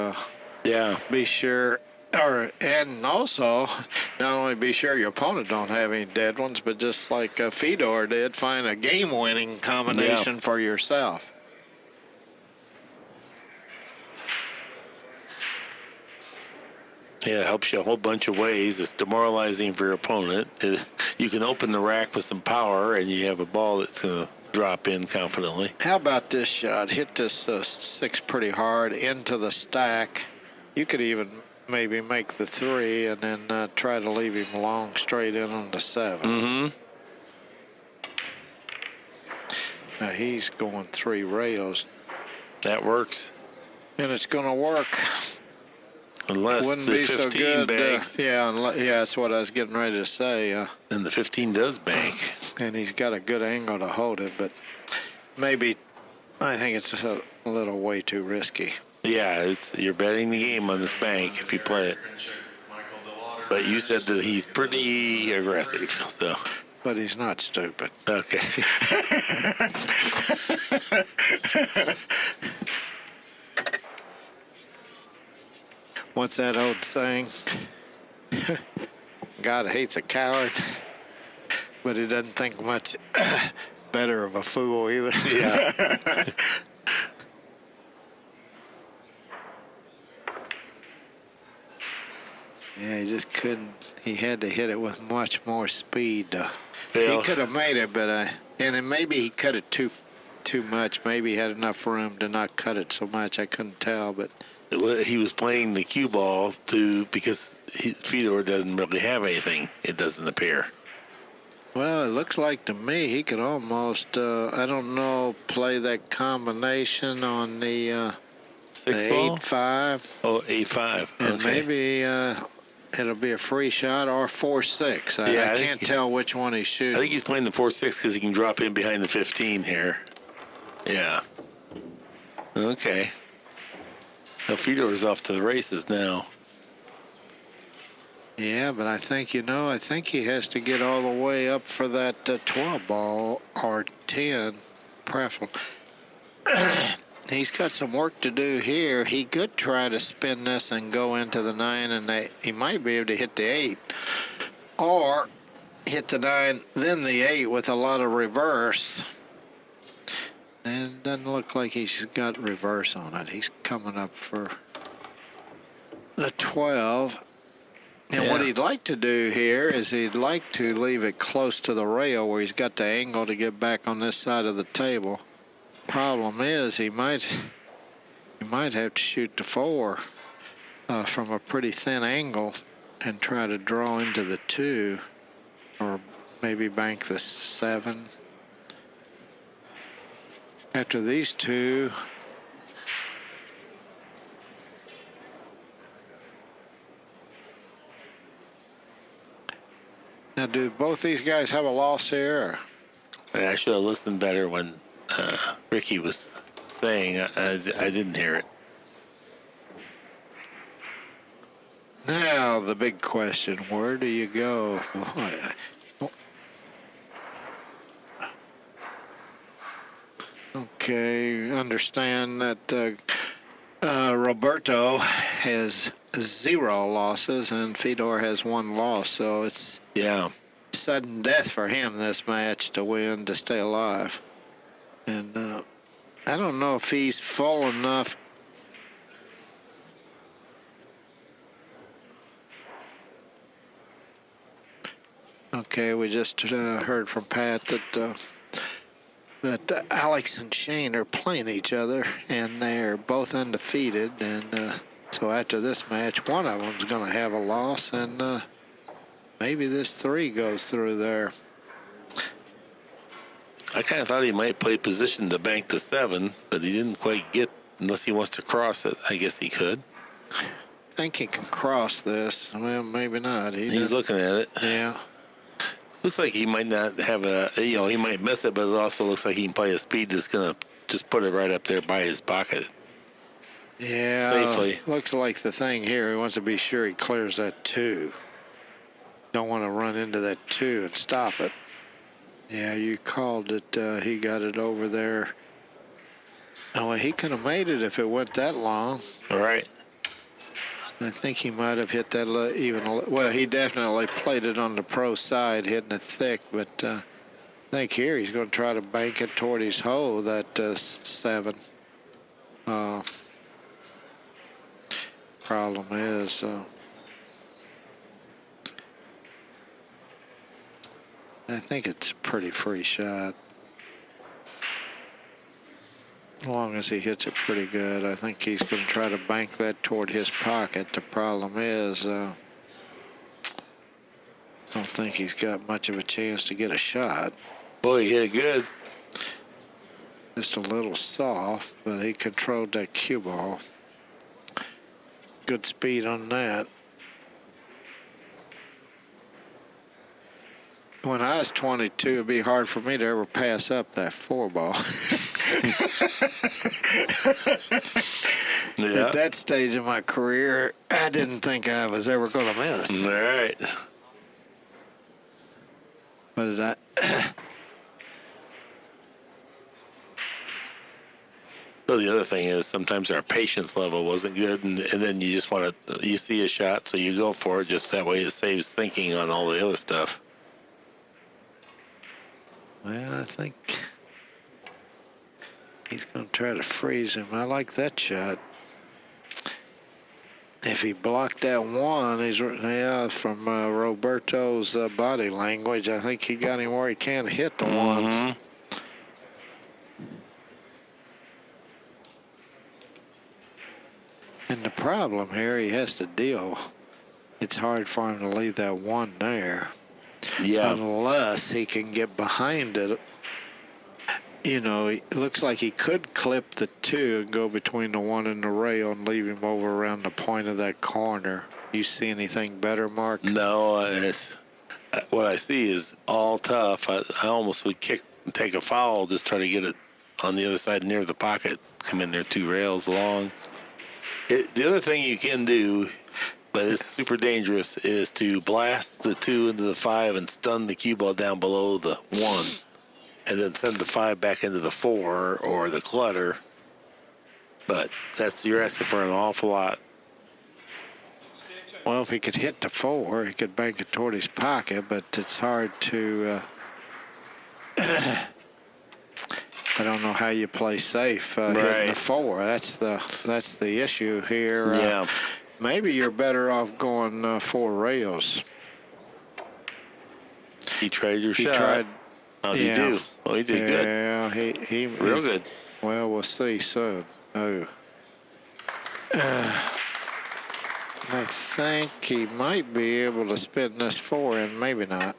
be sure. And also, not only be sure your opponent don't have any dead ones, but just like Fedor did, find a game-winning combination for yourself. Yeah, it helps you a whole bunch of ways. It's demoralizing for your opponent. You can open the rack with some power, and you have a ball that's going to drop in confidently. How about this shot? Hit this 6 pretty hard into the stack. You could even maybe make the 3 and then try to leave him long straight in on the 7. Now he's going 3 rails. That works. And it's going to work. Unless Wouldn't the be so 15 good. banks, Yeah, that's what I was getting ready to say. and the 15 does bank. And he's got a good angle to hold it, but maybe I think it's just a little way too risky. Yeah, you're betting the game on this bank if you play it. But you said that he's pretty aggressive, so. But he's not stupid. Okay. What's that old saying? God hates a coward, but he doesn't think much better of a fool either. Yeah. Yeah, he just couldn't. He had to hit it with much more speed. He Well, could have made it, but and then maybe he cut it too much. Maybe he had enough room to not cut it so much. I couldn't tell, but he was playing the cue ball because Fedor doesn't really have anything. It doesn't appear. well, it looks like to me he could almost. I don't know, play that combination on the 6 ball? 8-5. Oh, 8-5. And Okay. maybe it'll be a free shot or 4-6. I Yeah, I can't think- tell which one he's I shooting. think he's playing the 4-6 because he can drop in behind the 15 here. Yeah. Okay. Now Fedor's off to the races now. Yeah, but I think he has to get all the way up for that 12 ball or 10, preferable. He's got some work to do here. He could try to spin this and go into the 9, and he might be able to hit the 8, or hit the 9, then the 8 with a lot of reverse. And it doesn't look like he's got reverse on it. He's coming up for the 12. And what Yeah. he'd like to do here is he'd like to leave it close to the rail where he's got the angle to get back on this side of the table. Problem is he might have to shoot the 4 from a pretty thin angle and try to draw into the 2, or maybe bank the 7. After these two, now do both these guys have a loss here? I should have listened better when Ricky was saying. I didn't hear it. Now the big question: where do you go? Okay, understand that Roberto has 0 losses and Fedor has 1 loss, so it's Yeah. sudden death for him this match to win, to stay alive. And I don't know if he's full enough. Okay, we just heard from Pat that Alex and Shane are playing each other, and they're both undefeated. And so after this match, one of them's going to have a loss, and maybe this 3 goes through there. I kind of thought he might play position to bank the 7, but he didn't quite get, unless he wants to cross it. I guess he could. I think he can cross this. Well, maybe not. He's looking at it. Yeah. Looks like he might not have he might miss it, but it also looks like he can play a speed that's going to just put it right up there by his pocket. Yeah. Safely. Looks like the thing here, he wants to be sure he clears that 2. Don't want to run into that 2 and stop it. Yeah, you called it. He got it over there. Oh, well, he could have made it if it went that long. All right. I think he might have hit that well, he definitely played it on the pro side, hitting it thick, but I think here he's going to try to bank it toward his hole, that 7. Problem is, I think it's a pretty free shot. As long as he hits it pretty good, I think he's going to try to bank that toward his pocket. The problem is, I don't think he's got much of a chance to get a shot. Boy, he hit it good. Just a little soft, but he controlled that cue ball. good speed on that. When I was 22, it'd be hard for me to ever pass up that 4-ball. Yeah. At that stage of my career, I didn't think I was ever going to miss. All right. But So the other thing is sometimes our patience level wasn't good, and then you just want to, you see a shot, so you go for it. Just that way it saves thinking on all the other stuff. well, I think he's going to try to freeze him. I like that shot. If he blocked that one, from Roberto's body language, I think he got him where he can't hit the one. And the problem here, he has to deal. It's hard for him to leave that one there. Yeah. Unless he can get behind it. You know, it looks like he could clip the 2 and go between the 1 and the rail and leave him over around the point of that corner. You see anything better, Mark? No, what I see is all tough. I almost would take a foul, just try to get it on the other side near the pocket, come in there 2 rails long. The other thing you can do, but it's super dangerous, is to blast the 2 into the 5 and stun the cue ball down below the 1, and then send the 5 back into the 4 or the clutter. But you're asking for an awful lot. Well, if he could hit the 4, he could bank it toward his pocket, but it's hard to... I don't know how you play safe hitting the 4. That's the issue here. Yeah. Maybe you're better off going 4 rails. He tried your He shot. tried. How did he do? Oh, he did good. Yeah, he Real good. Well, we'll see soon. Oh. I think he might be able to spin this 4 in, maybe not.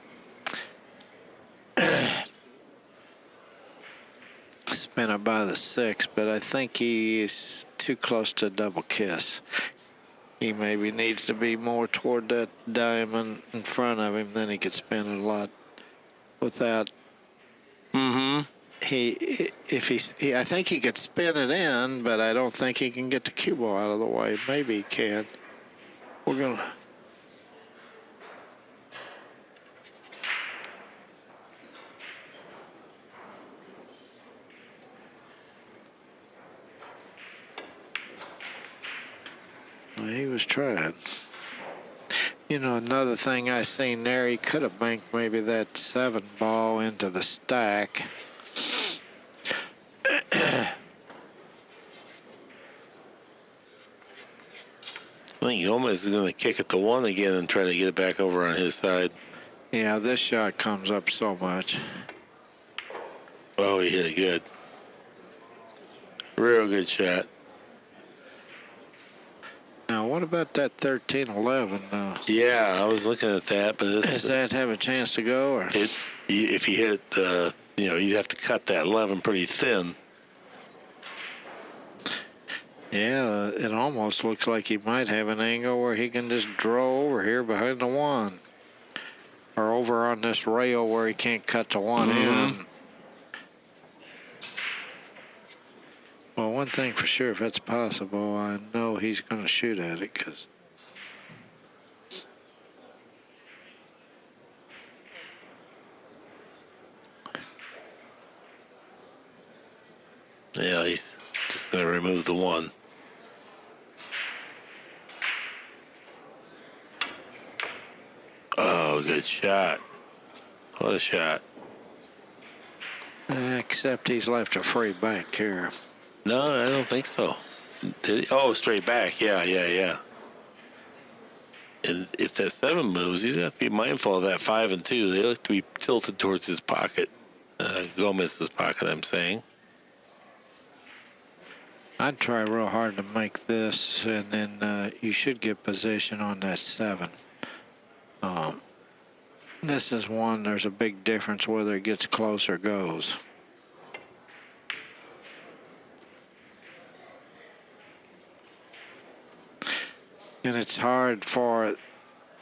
Spin it by the 6, but I think he's too close to double kiss. He maybe needs to be more toward that diamond in front of him, then he could spin it a lot without. I think he could spin it in, but I don't think he can get the cue ball out of the way. Maybe he can. We're gonna. Well, he was trying. You know, another thing I seen there, he could have banked maybe that 7 ball into the stack. I think Gomez is going to kick it to 1 again and try to get it back over on his side. Yeah, this shot comes up so much. Oh, he hit it good. Real good shot. Now, what about that 13-11? Yeah, I was looking at that, but Does that have a chance to go? Or? if you hit it, you'd have to cut that 11 pretty thin. Yeah, it almost looks like he might have an angle where he can just draw over here behind the 1. Or over on this rail where he can't cut the 1 in. Well, one thing for sure, if that's possible, I know he's going to shoot at it because. Yeah, he's just going to remove the 1. Oh, good shot. What a shot. Except he's left a free bank here. No, I don't think so. Did he? Oh, straight back. Yeah. And if that 7 moves, he's got to be mindful of that 5 and 2. They look to be tilted towards his pocket. Gomez's pocket, I'm saying. I'd try real hard to make this, and then you should get position on that 7. This is one, there's a big difference whether it gets close or goes. And it's hard for,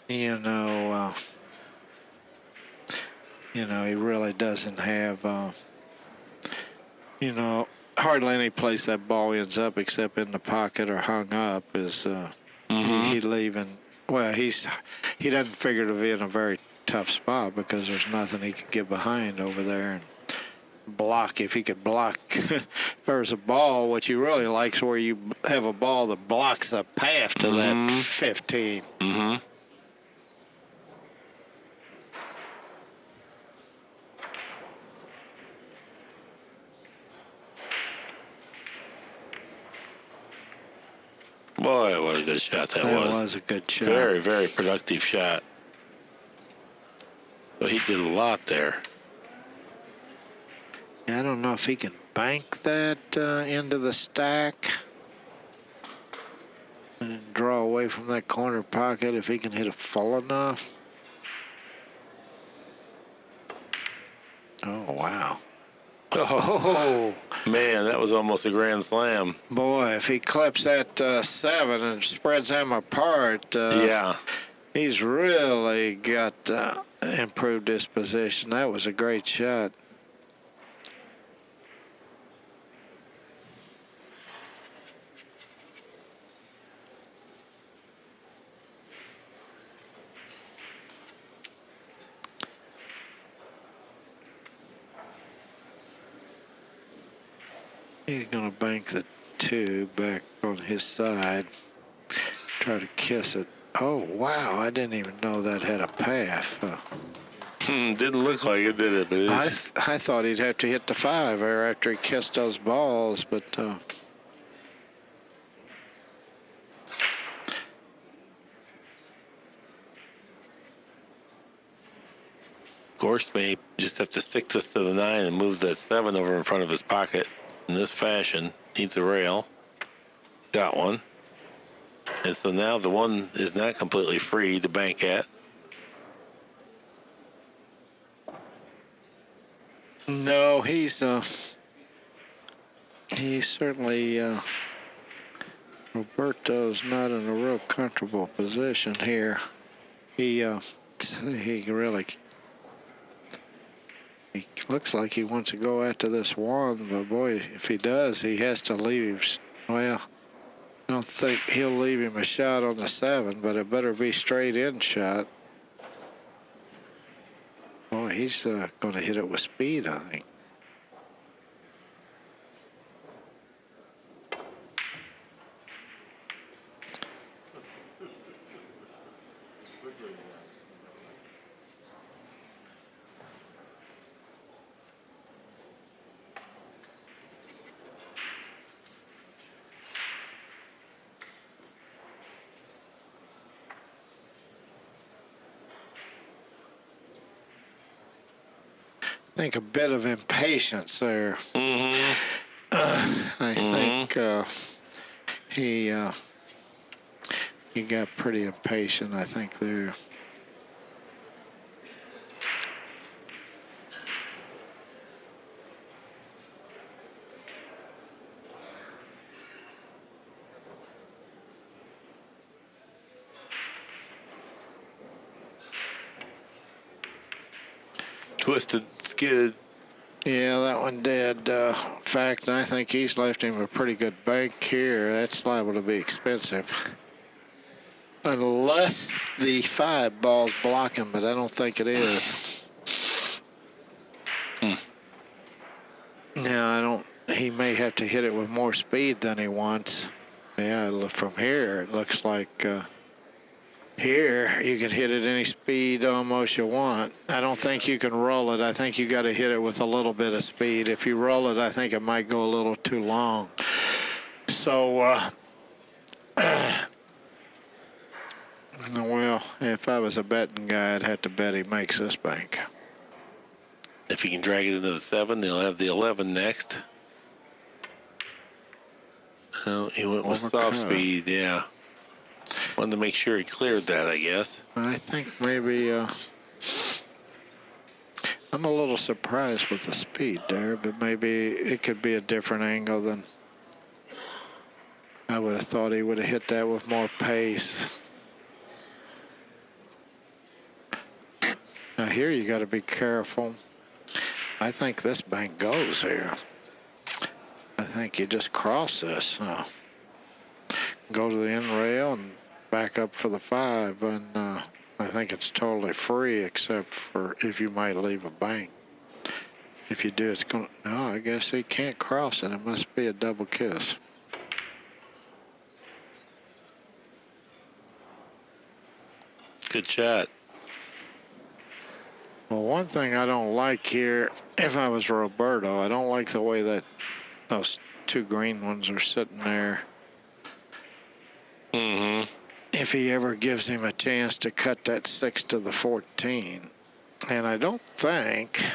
he really doesn't have, hardly any place that ball ends up except in the pocket or hung up is he leaving. Well, he doesn't figure to be in a very tough spot because there's nothing he could get behind over there and block. If he could block, if there's a ball, what you really like is where you have a ball that blocks the path to that 15. Mm-hmm. Boy, what a good shot that was. That was a good shot. Very, very productive shot. But he did a lot there. I don't know if he can bank that into the stack and draw away from that corner pocket if he can hit it full enough. Oh, wow. Oh, man, that was almost a grand slam. Boy, if he clips that 7 and spreads them apart, Yeah. he's really got improved his position. That was a great shot. He's going to bank the 2 back on his side. Try to kiss it. Oh, wow. I didn't even know that had a path. Didn't look like it, did it? But I thought he'd have to hit the 5 there after he kissed those balls, but Gorst may just have to stick this to the 9 and move that 7 over in front of his pocket in this fashion. Needs a rail. Got one. And so now the 1 is not completely free to bank at. no, he's certainly Roberto's not in a real comfortable position here. He really looks like he wants to go after this 1, but boy, if he does, he has to leave. Well, I don't think he'll leave him a shot on the 7, but it better be straight in shot. Boy, he's going to hit it with speed, I think. I think a bit of impatience there. I think he got pretty impatient, I think, there. Twisted, skidded. Yeah, that one did. In fact, I think he's left him a pretty good bank here. That's liable to be expensive. Unless the 5 ball's blocking, but I don't think it is. No, I don't. He may have to hit it with more speed than he wants. Yeah, from here, it looks like here you can hit it any speed almost you want. I don't think you can roll it. I think you got to hit it with a little bit of speed. If you roll it, I think it might go a little too long. So, well, if I was a betting guy, I'd have to bet he makes this bank. If he can drag it into the 7, they'll have the 11 next. Oh, he went with soft speed, yeah. Wanted to make sure he cleared that, I guess. I think maybe I'm a little surprised with the speed there, but maybe it could be a different angle than I would have thought he would have hit that with more pace. Now here you got to be careful. I think this bank goes here. I think you just cross this. Go to the end rail and back up for the 5, and I think it's totally free except for if you might leave a bank. If you do, it's going to... No, I guess he can't cross it. It must be a double kiss. Good shot. Well, one thing I don't like here, if I was Roberto, I don't like the way that those 2 green ones are sitting there. Mm-hmm. If he ever gives him a chance to cut that 6 to the 14. And I don't think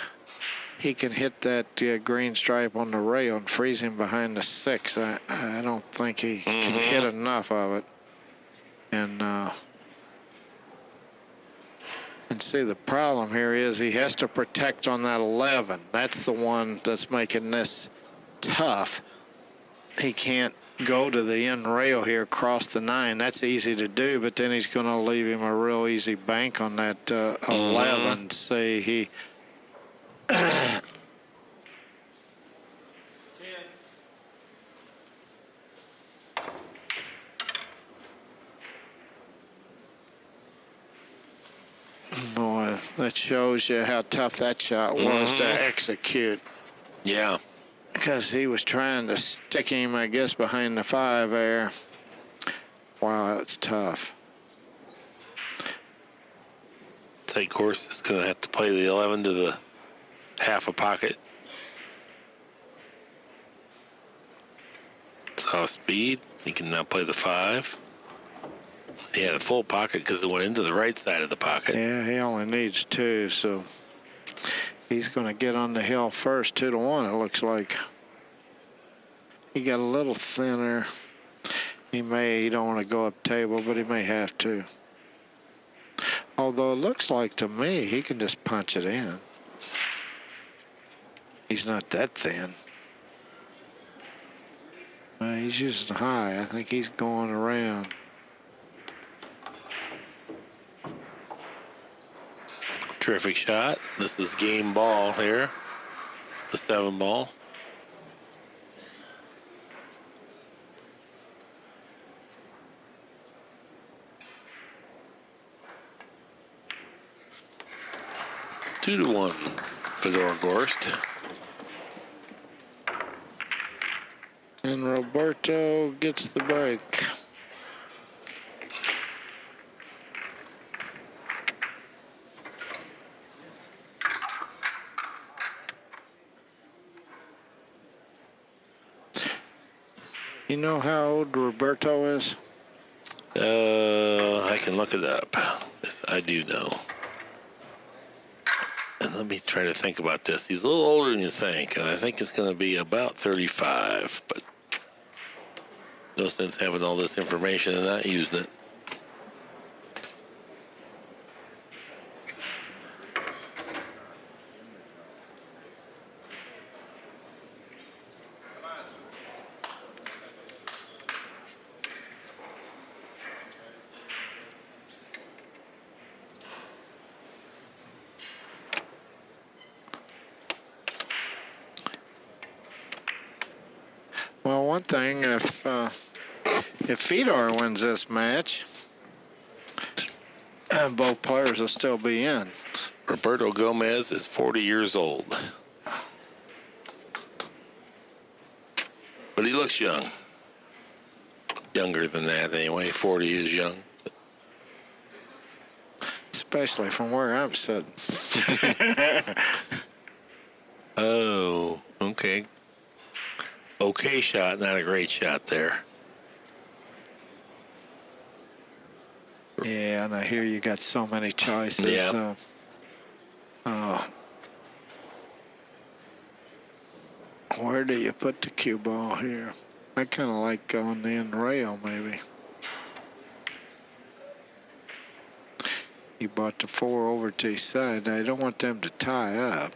he can hit that green stripe on the rail and freeze him behind the 6. I don't think he can hit enough of it. And see, the problem here is he has to protect on that 11. That's the one that's making this tough. He can't go to the end rail here, cross the 9. That's easy to do, but then he's going to leave him a real easy bank on that 11. See, he... Boy, that shows you how tough that shot was to execute. Yeah. Because he was trying to stick him, I guess, behind the 5 there. Wow, that's tough. Take Gorst is going to have to play the 11 to the half a pocket. Off speed. He can now play the 5. He had a full pocket because it went into the right side of the pocket. Yeah, he only needs 2, so he's going to get on the hill first, 2 to 1. It looks like he got a little thinner. He don't want to go up table, but he may have to. Although it looks like to me he can just punch it in. He's not that thin. He's using high. I think he's going around. Terrific shot. This is game ball here. The 7 ball. Two to 1. Fedor Gorst. And Roberto gets the break. You know how old Roberto is? I can look it up. Yes, I do know. And let me try to think about this. He's a little older than you think, and I think it's going to be about 35, but no sense having all this information and not using it. Well, one thing, if Fedor wins this match, both players will still be in. Roberto Gomez is 40 years old. But he looks young. Younger than that, anyway. 40 is young. Especially from where I'm sitting. Oh, okay. Okay shot, not a great shot there. Yeah, and I hear you got so many choices. Yeah. Where do you put the cue ball here? I kind of like going the end rail, maybe. He brought the 4 over to his side. I don't want them to tie up.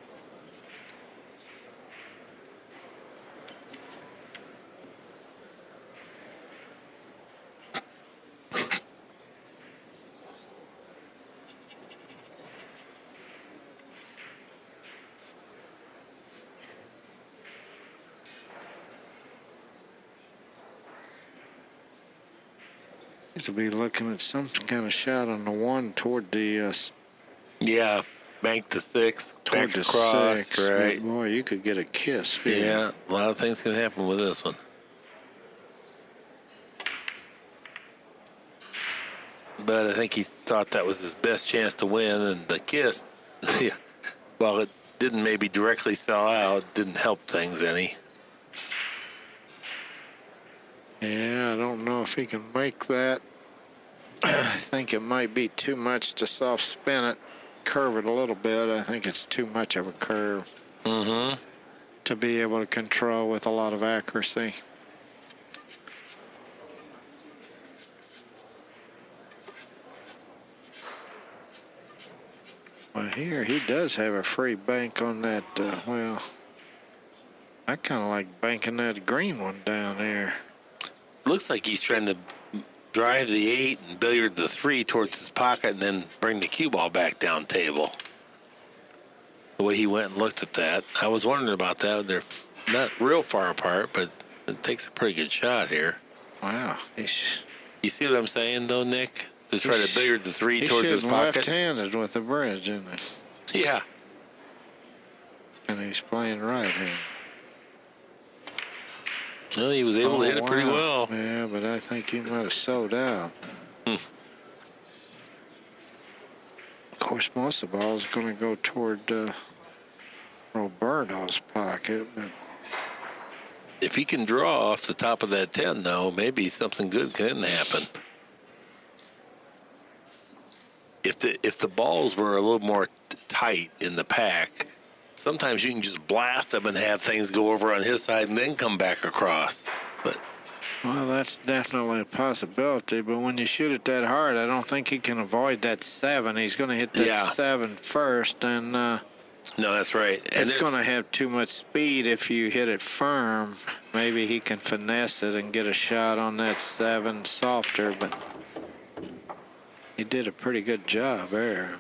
To be looking at some kind of shot on the one toward the Yeah, bank to 6, toward back the across, 6. right? But boy, you could get a kiss here. Yeah, a lot of things can happen with this one. But I think he thought that was his best chance to win, and the kiss, yeah, while it didn't maybe directly sell out, didn't help things any. Yeah, I don't know if he can make that. I think it might be too much to soft spin it, curve it a little bit. I think it's too much of a curve to be able to control with a lot of accuracy. Well, here he does have a free bank on that. Well, I kind of like banking that green one down there. Looks like he's trying to drive the 8 and billiard the 3 towards his pocket and then bring the cue ball back down table. The way he went and looked at that. I was wondering about that. They're not real far apart, but it takes a pretty good shot here. Wow. You see what I'm saying, though, Nick? To try to billiard the 3 towards his He's pocket. left-handed with the bridge, isn't he? Yeah. And he's playing right-handed. Well, he was able to hit it pretty well. Yeah, but I think he might have sold out. Of course, most of the ball is going to go toward Roberto's pocket, but If he can draw off the top of that 10, though, maybe something good can happen. If the balls were a little more tight in the pack, sometimes you can just blast them and have things go over on his side and then come back across. But well, that's definitely a possibility. But when you shoot it that hard, I don't think he can avoid that 7. He's going to hit that 7 first, and no, that's right. And it's going to have too much speed if you hit it firm. Maybe he can finesse it and get a shot on that 7 softer, but he did a pretty good job there.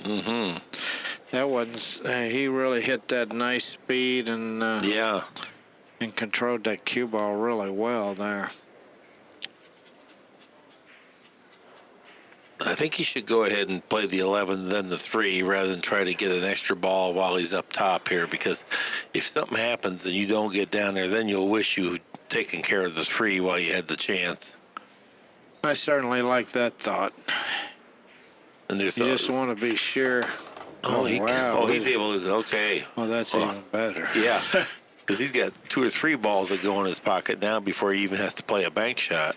That wasn't. He really hit that nice speed and and controlled that cue ball really well there. I think he should go ahead and play the 11, then the 3, rather than try to get an extra ball while he's up top here. Because if something happens and you don't get down there, then you'll wish you had taken care of the 3 while you had the chance. I certainly like that thought. And there's You just want to be sure. Wow. He's able to. Okay. Well, that's even better. Yeah, because he's got 2 or 3 balls that go in his pocket now before he even has to play a bank shot.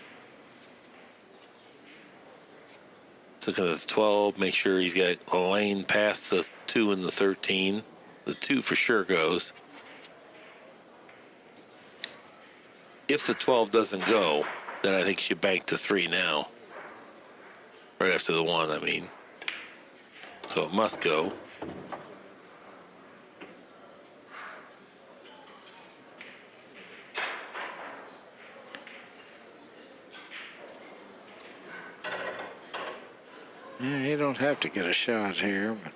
Looking at the 12, make sure he's got a lane past the 2 and the 13. The 2 for sure goes. If the 12 doesn't go, then I think you should bank the 3 now. Right after the 1, I mean. So it must go. Yeah, you don't have to get a shot here. But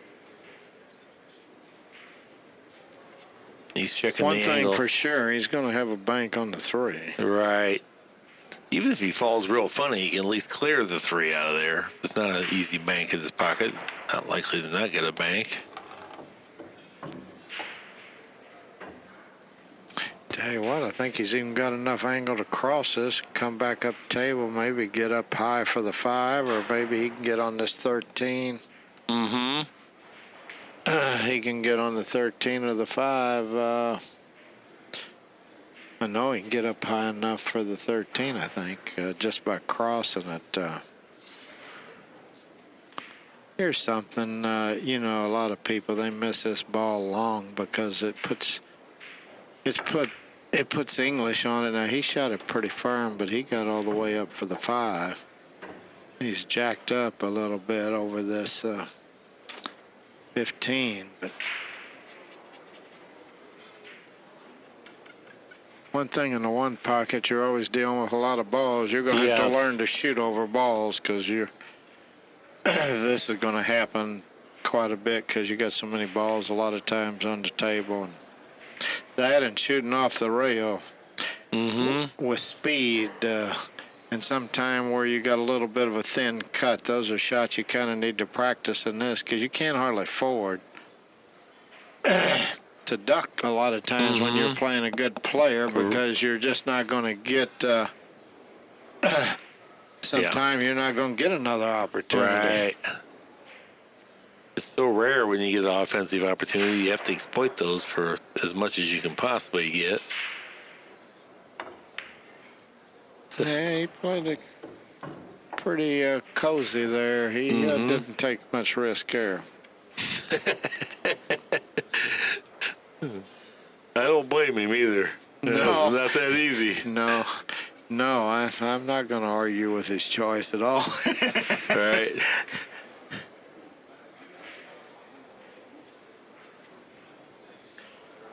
He's checking one the thing angle. for sure, he's going to have a bank on the 3. Right. Even if he falls real funny, he can at least clear the 3 out of there. It's not an easy bank in his pocket. Not likely to not get a bank. Tell you what, I think he's even got enough angle to cross this, come back up table, maybe get up high for the 5, or maybe he can get on this 13. He can get on the 13 or the 5. I know he can get up high enough for the 13, I think, just by crossing it. Here's something, you know, a lot of people, they miss this ball long because it puts English on it. Now, he shot it pretty firm, but he got all the way up for the 5. He's jacked up a little bit over this 15, but one thing in the 1 pocket, you're always dealing with a lot of balls. You're going to have to learn to shoot over balls because you're this is going to happen quite a bit because you got so many balls a lot of times on the table. And that and shooting off the rail with speed, and sometime where you got a little bit of a thin cut. Those are shots you kind of need to practice in this because you can't hardly forward to duck a lot of times when you're playing a good player because you're just not going to get sometime you're not going to get another opportunity. Right. It's so rare when you get an offensive opportunity. You have to exploit those for as much as you can possibly get. Yeah, he played it pretty cozy there. He didn't take much risk there. I don't blame him either. No. It's not that easy. No, I'm not going to argue with his choice at all. Right.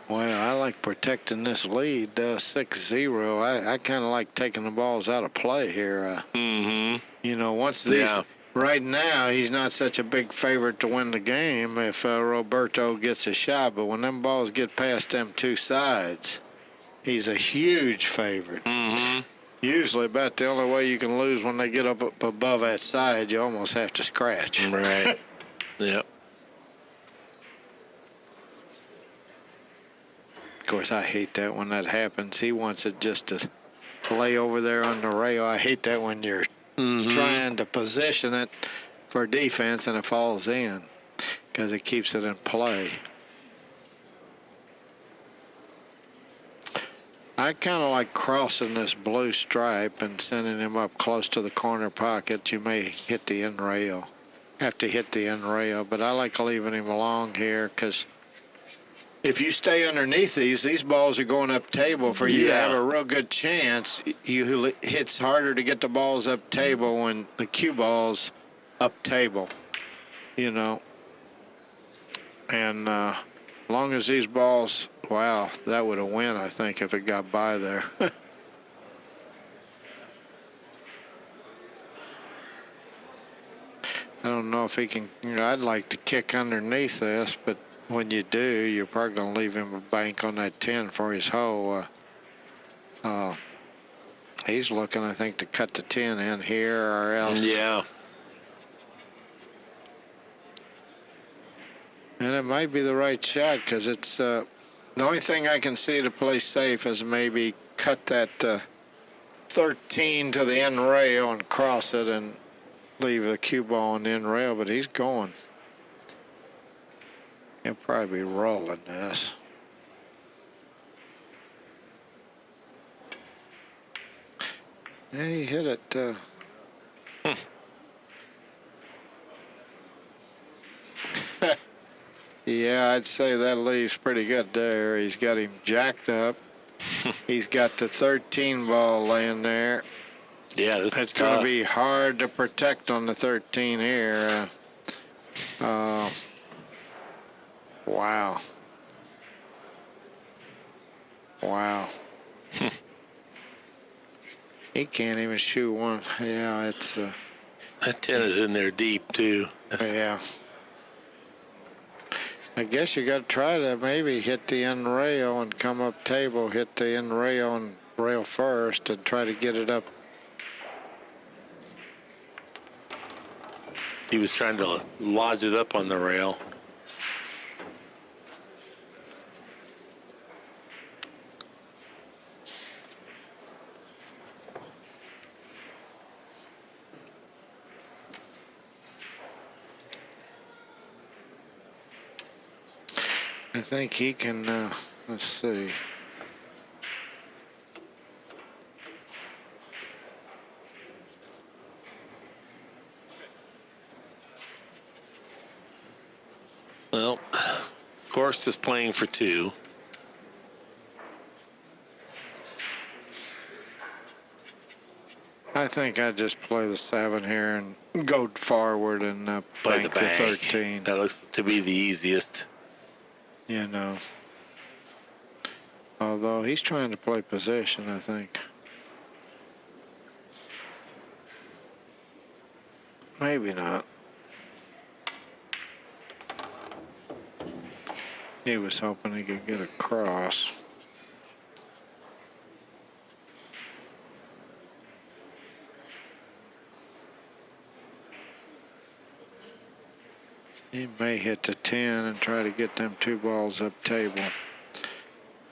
Well, I like protecting this lead, 6-0. I kind of like taking the balls out of play here. You know, once these, right now, he's not such a big favorite to win the game if Roberto gets a shot, but when them balls get past them two sides, he's a huge favorite. Usually about the only way you can lose when they get up above that side, you almost have to scratch. Right. Yep. Of course, I hate that when that happens. He wants it just to lay over there on the rail. I hate that when you're trying to position it for defense and it falls in because it keeps it in play. I kind of like crossing this blue stripe and sending him up close to the corner pocket. You may hit the end rail, have to hit the end rail, but I like leaving him along here because if you stay underneath these balls are going up table. For you to have a real good chance, it's harder to get the balls up table when the cue ball's up table, you know. And as long as these balls, wow, that would have win, I think, if it got by there. I don't know if he can, I'd like to kick underneath this, but when you do, you're probably going to leave him a bank on that 10 for his hole. He's looking, I think, to cut the 10 in here or else. Yeah. And it might be the right shot because it's the only thing I can see to play safe is maybe cut that 13 to the end rail and cross it and leave the cue ball on the end rail, but he's going. He'll probably be rolling this. Yeah, he hit it. Yeah, I'd say that leaves pretty good there. He's got him jacked up. He's got the 13 ball laying there. Yeah, this It's is going tough. to be hard to protect on the 13 here. Wow. Wow. He can't even shoot one. Yeah, it's That 10 is in there deep, too. yeah. I guess you got to try to maybe hit the end rail and come up table, hit the end rail and rail first and try to get it up. He was trying to lodge it up on the rail. I think he can, let's see. Well, Gorst is playing for 2. I think I'd just play the 7 here and go forward and Play bank the the bank. 13. That looks to be the easiest. You know. Although he's trying to play possession, I think. Maybe not. He was hoping he could get across. He may hit the 10 and try to get them 2 balls up table.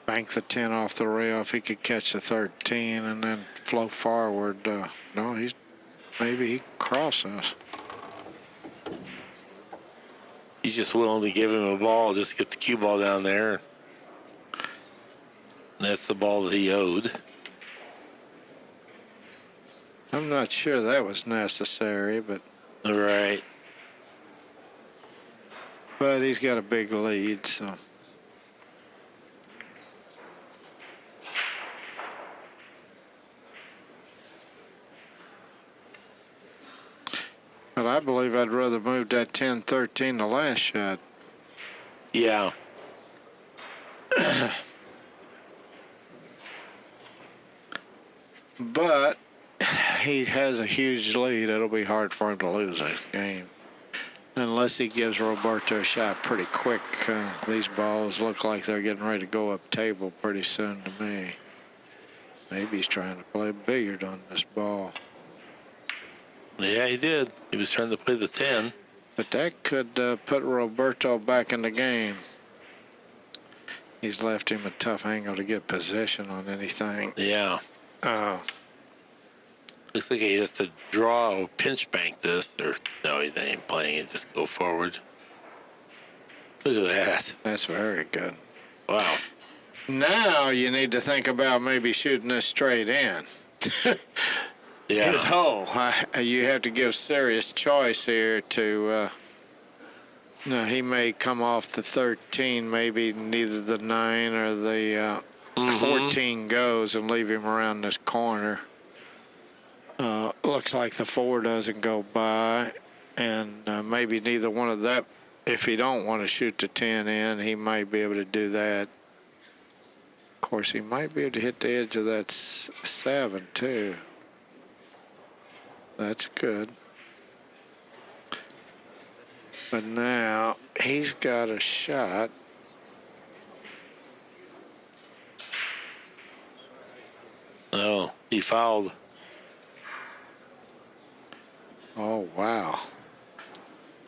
Bank the 10 off the rail if he could catch the 13 and then flow forward. No, maybe he crosses. He's just willing to give him a ball, just get the cue ball down there. And that's the ball that he owed. I'm not sure that was necessary, but Right. he's got a big lead, so. But I believe I'd rather move that 10-13 the last shot. Yeah. But he has a huge lead. It'll be hard for him to lose this game. Unless he gives Roberto a shot pretty quick. These balls look like they're getting ready to go up table pretty soon to me. Maybe he's trying to play billiard on this ball. Yeah, he did. He was trying to play the 10. But that could put Roberto back in the game. He's left him a tough angle to get possession on anything. Yeah. Looks like he has to draw or pinch bank this. Or no, he's not even playing it. Just go forward. Look at that. That's very good. Wow. Now you need to think about maybe shooting this straight in. Yeah. His hole. You have to give serious choice here to. No, he may come off the 13. Maybe neither the 9 or the 14 goes and leave him around this corner. Looks like the 4 doesn't go by, and maybe neither one of that. If he don't want to shoot the 10 in, he might be able to do that. Of course, he might be able to hit the edge of that 7 too. That's good. But now he's got a shot. Oh, he fouled. Oh wow.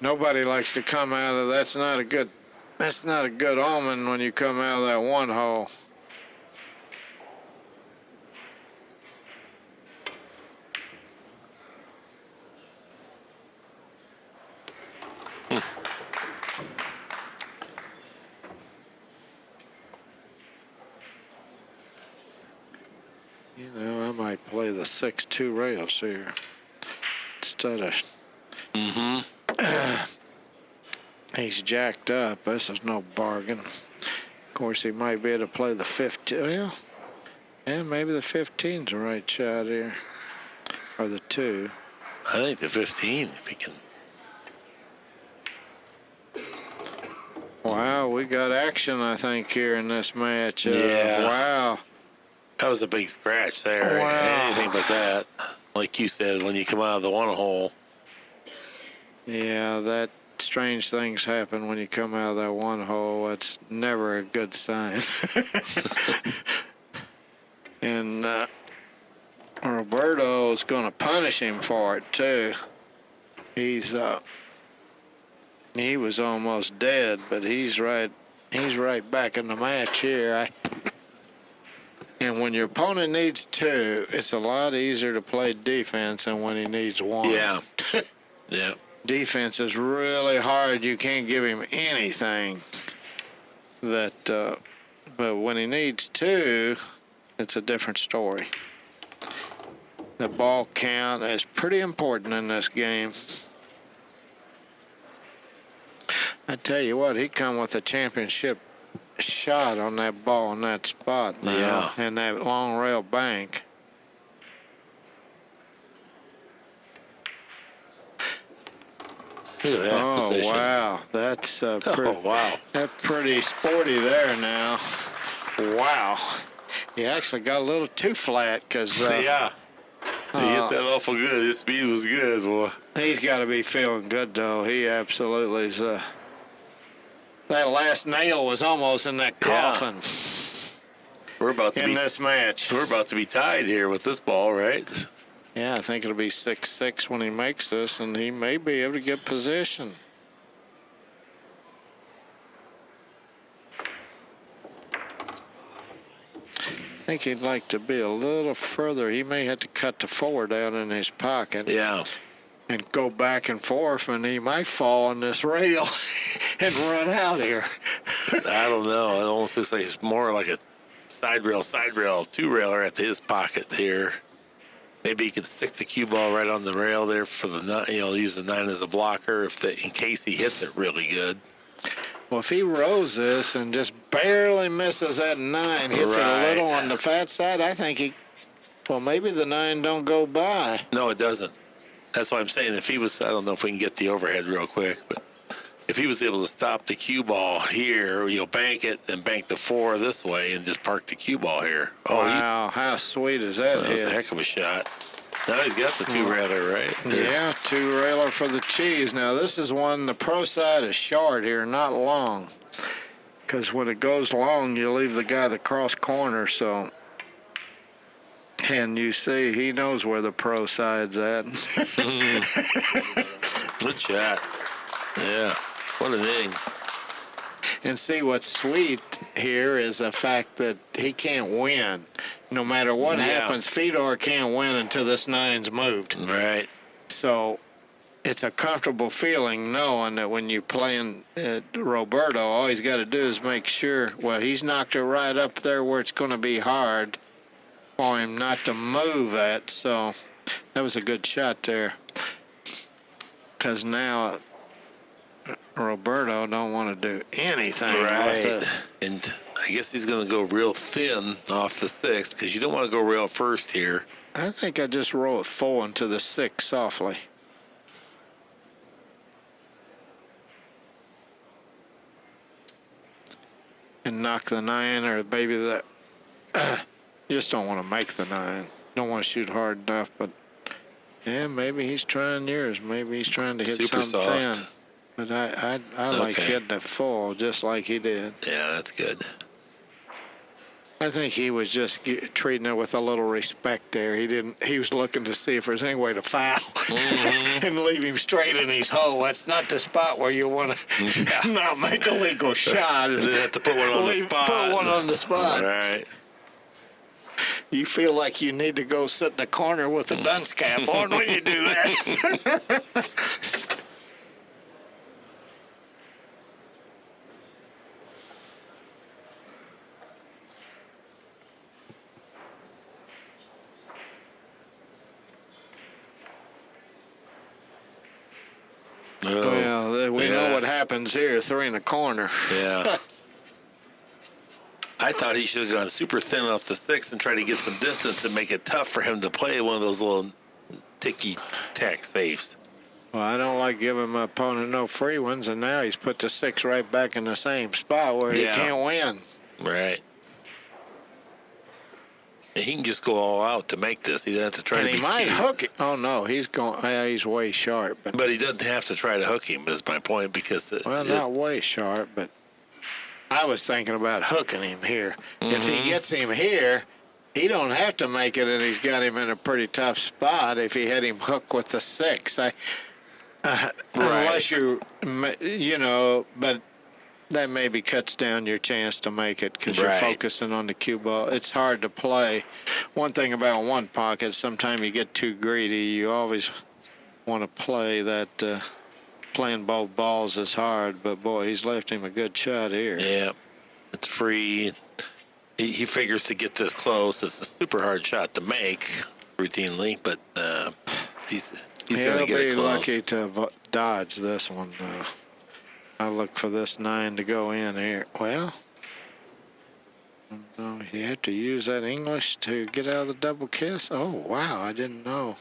Nobody likes to come out of that's not a good omen when you come out of that 1 hole. You know, I might play the 6-2 rails here instead of. He's jacked up. This is no bargain. Of course, he might be able to play the 15. Well, yeah, maybe the 15's the right shot here, or the 2. I think the 15, if he can. Wow, we got action, I think, here in this match. Yeah. Wow. That was a big scratch there. Wow. Anything but that. Like you said, when you come out of the 1 hole. Yeah, that strange things happen when you come out of that 1 hole. That's never a good sign. And Roberto's going to punish him for it, too. He was almost dead, but he's right back in the match here. And when your opponent needs 2, it's a lot easier to play defense than when he needs 1. Yeah. Yeah. Defense is really hard. You can't give him anything. But when he needs 2, it's a different story. The ball count is pretty important in this game. I tell you what, he come with a championship shot on that ball in that spot now, Yeah. and that long rail bank. Look at that Oh position. wow, that's Oh, wow. that's pretty sporty there now. Wow, he actually got a little too flat because Yeah. He hit that awful good. His speed was good, boy. he's got to be feeling good though. He absolutely is. That last nail was almost in that coffin We're about to in be this match. We're about to be tied here with this ball, right? Yeah, I think it'll be 6-6 when he makes this, and he may be able to get position. think he'd like to be a little further. He may have to cut the 4 down in his pocket. Yeah. And go back and forth, and he might fall on this rail and run out here. I don't know. It almost looks like it's more like a side rail, 2-railer at his pocket here. Maybe he can stick the cue ball right on the rail there for the 9. Use the 9 as a blocker in case he hits it really good. Well, if he rows this and just barely misses that 9, hits it a little on the fat side, I think maybe the 9 don't go by. No, it doesn't. That's why I'm saying if he was, I don't know if we can get the overhead real quick, but if he was able to stop the cue ball here, bank it and bank the 4 this way and just park the cue ball here. Wow, how sweet is that That was a hit? heck of a shot. Now he's got the 2-railer, right? Yeah, 2-railer for the cheese. Now, this is one, the pro side is short here, not long. Because when it goes long, you leave the guy the cross corner, so... And you see, he knows where the pro side's at. Good shot. Yeah. What an inning. And see, what's sweet here is the fact that he can't win. No matter what happens, Fedor can't win until this 9's moved. Right. So it's a comfortable feeling knowing that when you're playing Roberto, all he's got to do is make sure, he's knocked it right up there where it's going to be hard for him not to move at. So that was a good shot there. Because now Roberto don't want to do anything with this. And I guess he's going to go real thin off the 6 because you don't want to go rail first here. I think I just roll it 4 into the 6 softly. And knock the 9, or maybe the... You just don't want to make the 9. Don't want to shoot hard enough, but... Yeah, maybe he's trying yours. Maybe he's trying to hit Super something soft. thin. But I like hitting it full, just like he did. Yeah, that's good. I think he was just treating it with a little respect there. He was looking to see if there's any way to foul and leave him straight in his hole. That's not the spot where you want to not make a legal shot. And then have to put one on the spot. Put one on the spot. Right. You feel like you need to go sit in the corner with a dunce cap on when you do that. Well, we know what happens here, 3 in the corner. Yeah. I thought he should have gone super thin off the 6 and try to get some distance and make it tough for him to play one of those little ticky-tack safes. Well, I don't like giving my opponent no free ones, and now he's put the 6 right back in the same spot where he can't win. Right. And he can just go all out to make this. He doesn't have to try to be And he might cute. hook it. Oh, no, he's going. Yeah, he's way sharp. But he doesn't have to try to hook him, is my point, because... Not way sharp, but I was thinking about hooking him here. If he gets him here, he don't have to make it, and he's got him in a pretty tough spot if he had him hook with the 6. Unless but that maybe cuts down your chance to make it because you're focusing on the cue ball. It's hard to play. One thing about one pocket, sometimes you get too greedy. You always want to play that... Playing both balls is hard, but boy, he's left him a good shot here. Yeah, it's free. He figures to get this close. It's a super hard shot to make routinely, but he's going to get it close. He'll be lucky to dodge this one. I look for this 9 to go in here. Well, you have to use that English to get out of the double kiss. Oh, wow, I didn't know.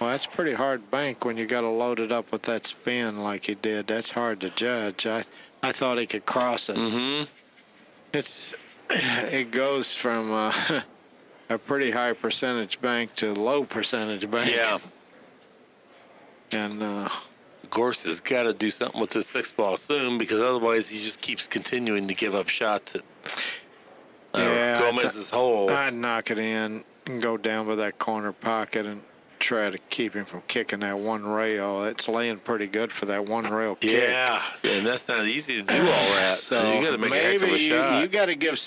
Well, that's pretty hard bank when you got to load it up with that spin like he did. That's hard to judge. I thought he could cross it. Mm-hmm. It goes from a pretty high percentage bank to low percentage bank. Yeah. And Gorst has got to do something with this 6 ball soon because otherwise he just keeps continuing to give up shots at Gomez's hole. I'd knock it in and go down with that corner pocket and try to keep him from kicking that one rail. It's laying pretty good for that one rail kick. Yeah, and that's not easy to do all that. So you got to make a heck of a maybe shot. you got to give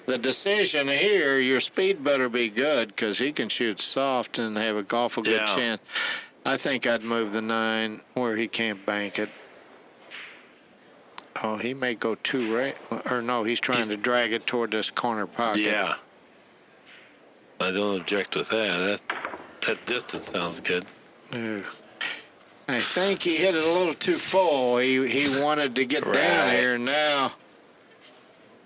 the decision here. Your speed better be good because he can shoot soft and have a awful good chance. I think I'd move the 9 where he can't bank it. Oh, he may go 2 right, or no, he's trying to drag it toward this corner pocket. Yeah, I don't object with that. That distance sounds good. I think he hit it a little too full. He wanted to get down here. Now,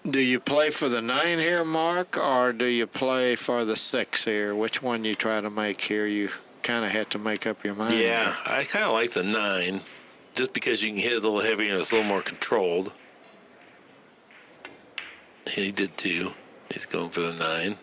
do you play for the 9 here, Mark, or do you play for the 6 here? Which one you try to make here? You kind of had to make up your mind. Yeah, I kind of like the 9, just because you can hit it a little heavier and it's a little more controlled. He did too. He's going for the 9.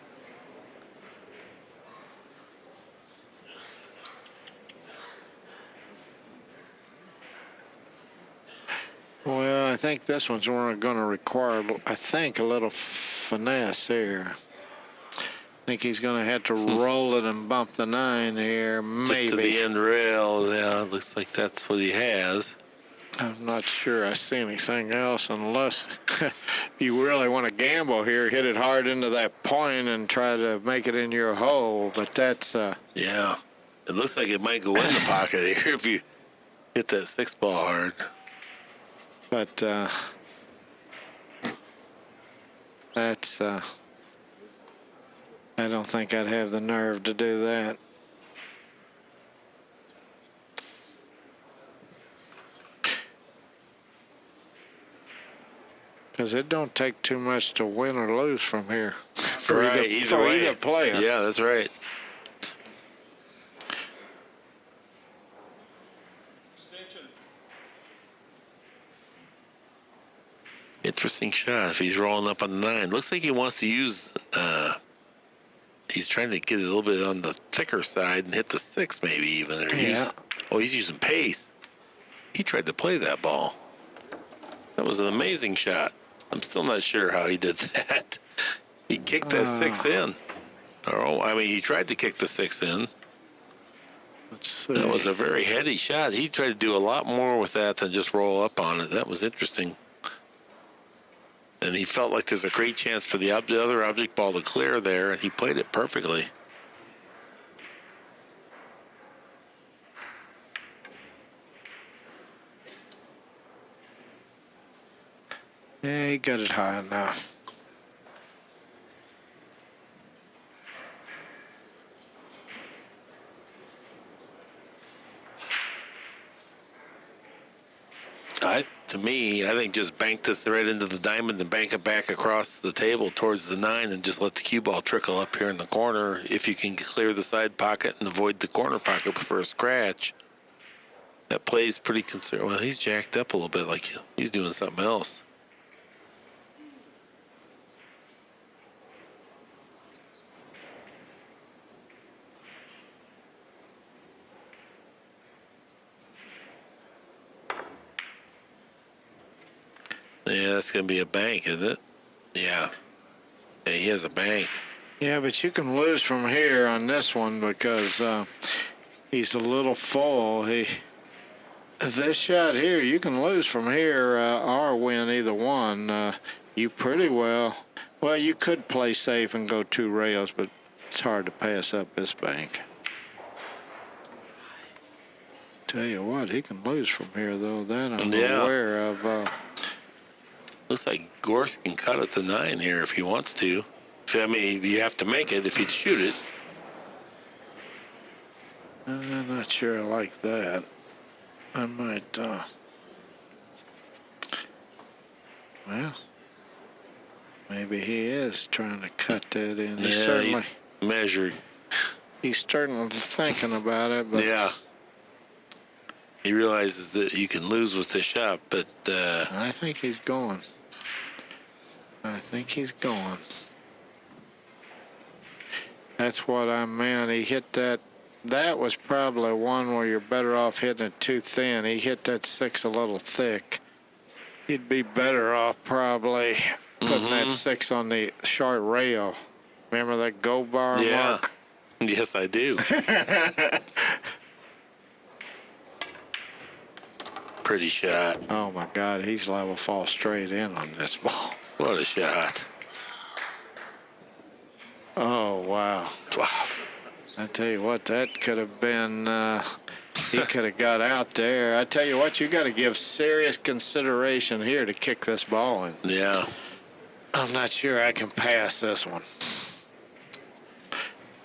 Well, I think this one's going to require, I think, a little finesse here. I think he's going to have to roll it and bump the 9 here, maybe. Just to the end rail. Yeah, it looks like that's what he has. I'm not sure I see anything else unless you really want to gamble here, hit it hard into that point and try to make it in your hole. But that's... Yeah, it looks like it might go in the pocket here if you hit that 6 ball hard. But that's... I don't think I'd have the nerve to do that. Because it don't take too much to win or lose from here for either player. Yeah, that's right. Interesting shot if he's rolling up on the 9. Looks like he wants to use, he's trying to get it a little bit on the thicker side and hit the 6 maybe even. Or he's using pace. He tried to play that ball. That was an amazing shot. I'm still not sure how he did that. He kicked that 6 in. He tried to kick the 6 in. That was a very heady shot. He tried to do a lot more with that than just roll up on it. That was interesting. And he felt like there's a great chance for the other object ball to clear there, and he played it perfectly. Yeah, he got it high enough. I think just bank this right into the diamond and bank it back across the table towards the 9 and just let the cue ball trickle up here in the corner. If you can clear the side pocket and avoid the corner pocket for a scratch, that plays pretty conservative. Well, he's jacked up a little bit, like he's doing something else. Yeah, that's going to be a bank, isn't it? Yeah. Yeah, he has a bank. Yeah, but you can lose from here on this one because he's a little full. This shot here, you can lose from here or win either one. You pretty well, you could play safe and go 2 rails, but it's hard to pass up this bank. Tell you what, he can lose from here, though. That I'm aware of. Looks like Gorst can cut it to 9 here if he wants to. You have to make it if he'd shoot it. I'm not sure I like that. I might, maybe he is trying to cut that in. He's measured. He's certainly thinking about it, but... Yeah. He realizes that you can lose with this shot, but... I think he's going. That's what I meant. He hit that. That was probably one where you're better off hitting it too thin. He hit that 6 a little thick. He'd be better off probably putting that 6 on the short rail. Remember that gold bar, Mark? Yes, I do. Pretty shot. Oh, my God. He's liable to fall straight in on this ball. What a shot. Oh, wow. Wow. I tell you what, that could have been, he could have got out there. I tell you what, you got to give serious consideration here to kick this ball in. Yeah. I'm not sure I can pass this one.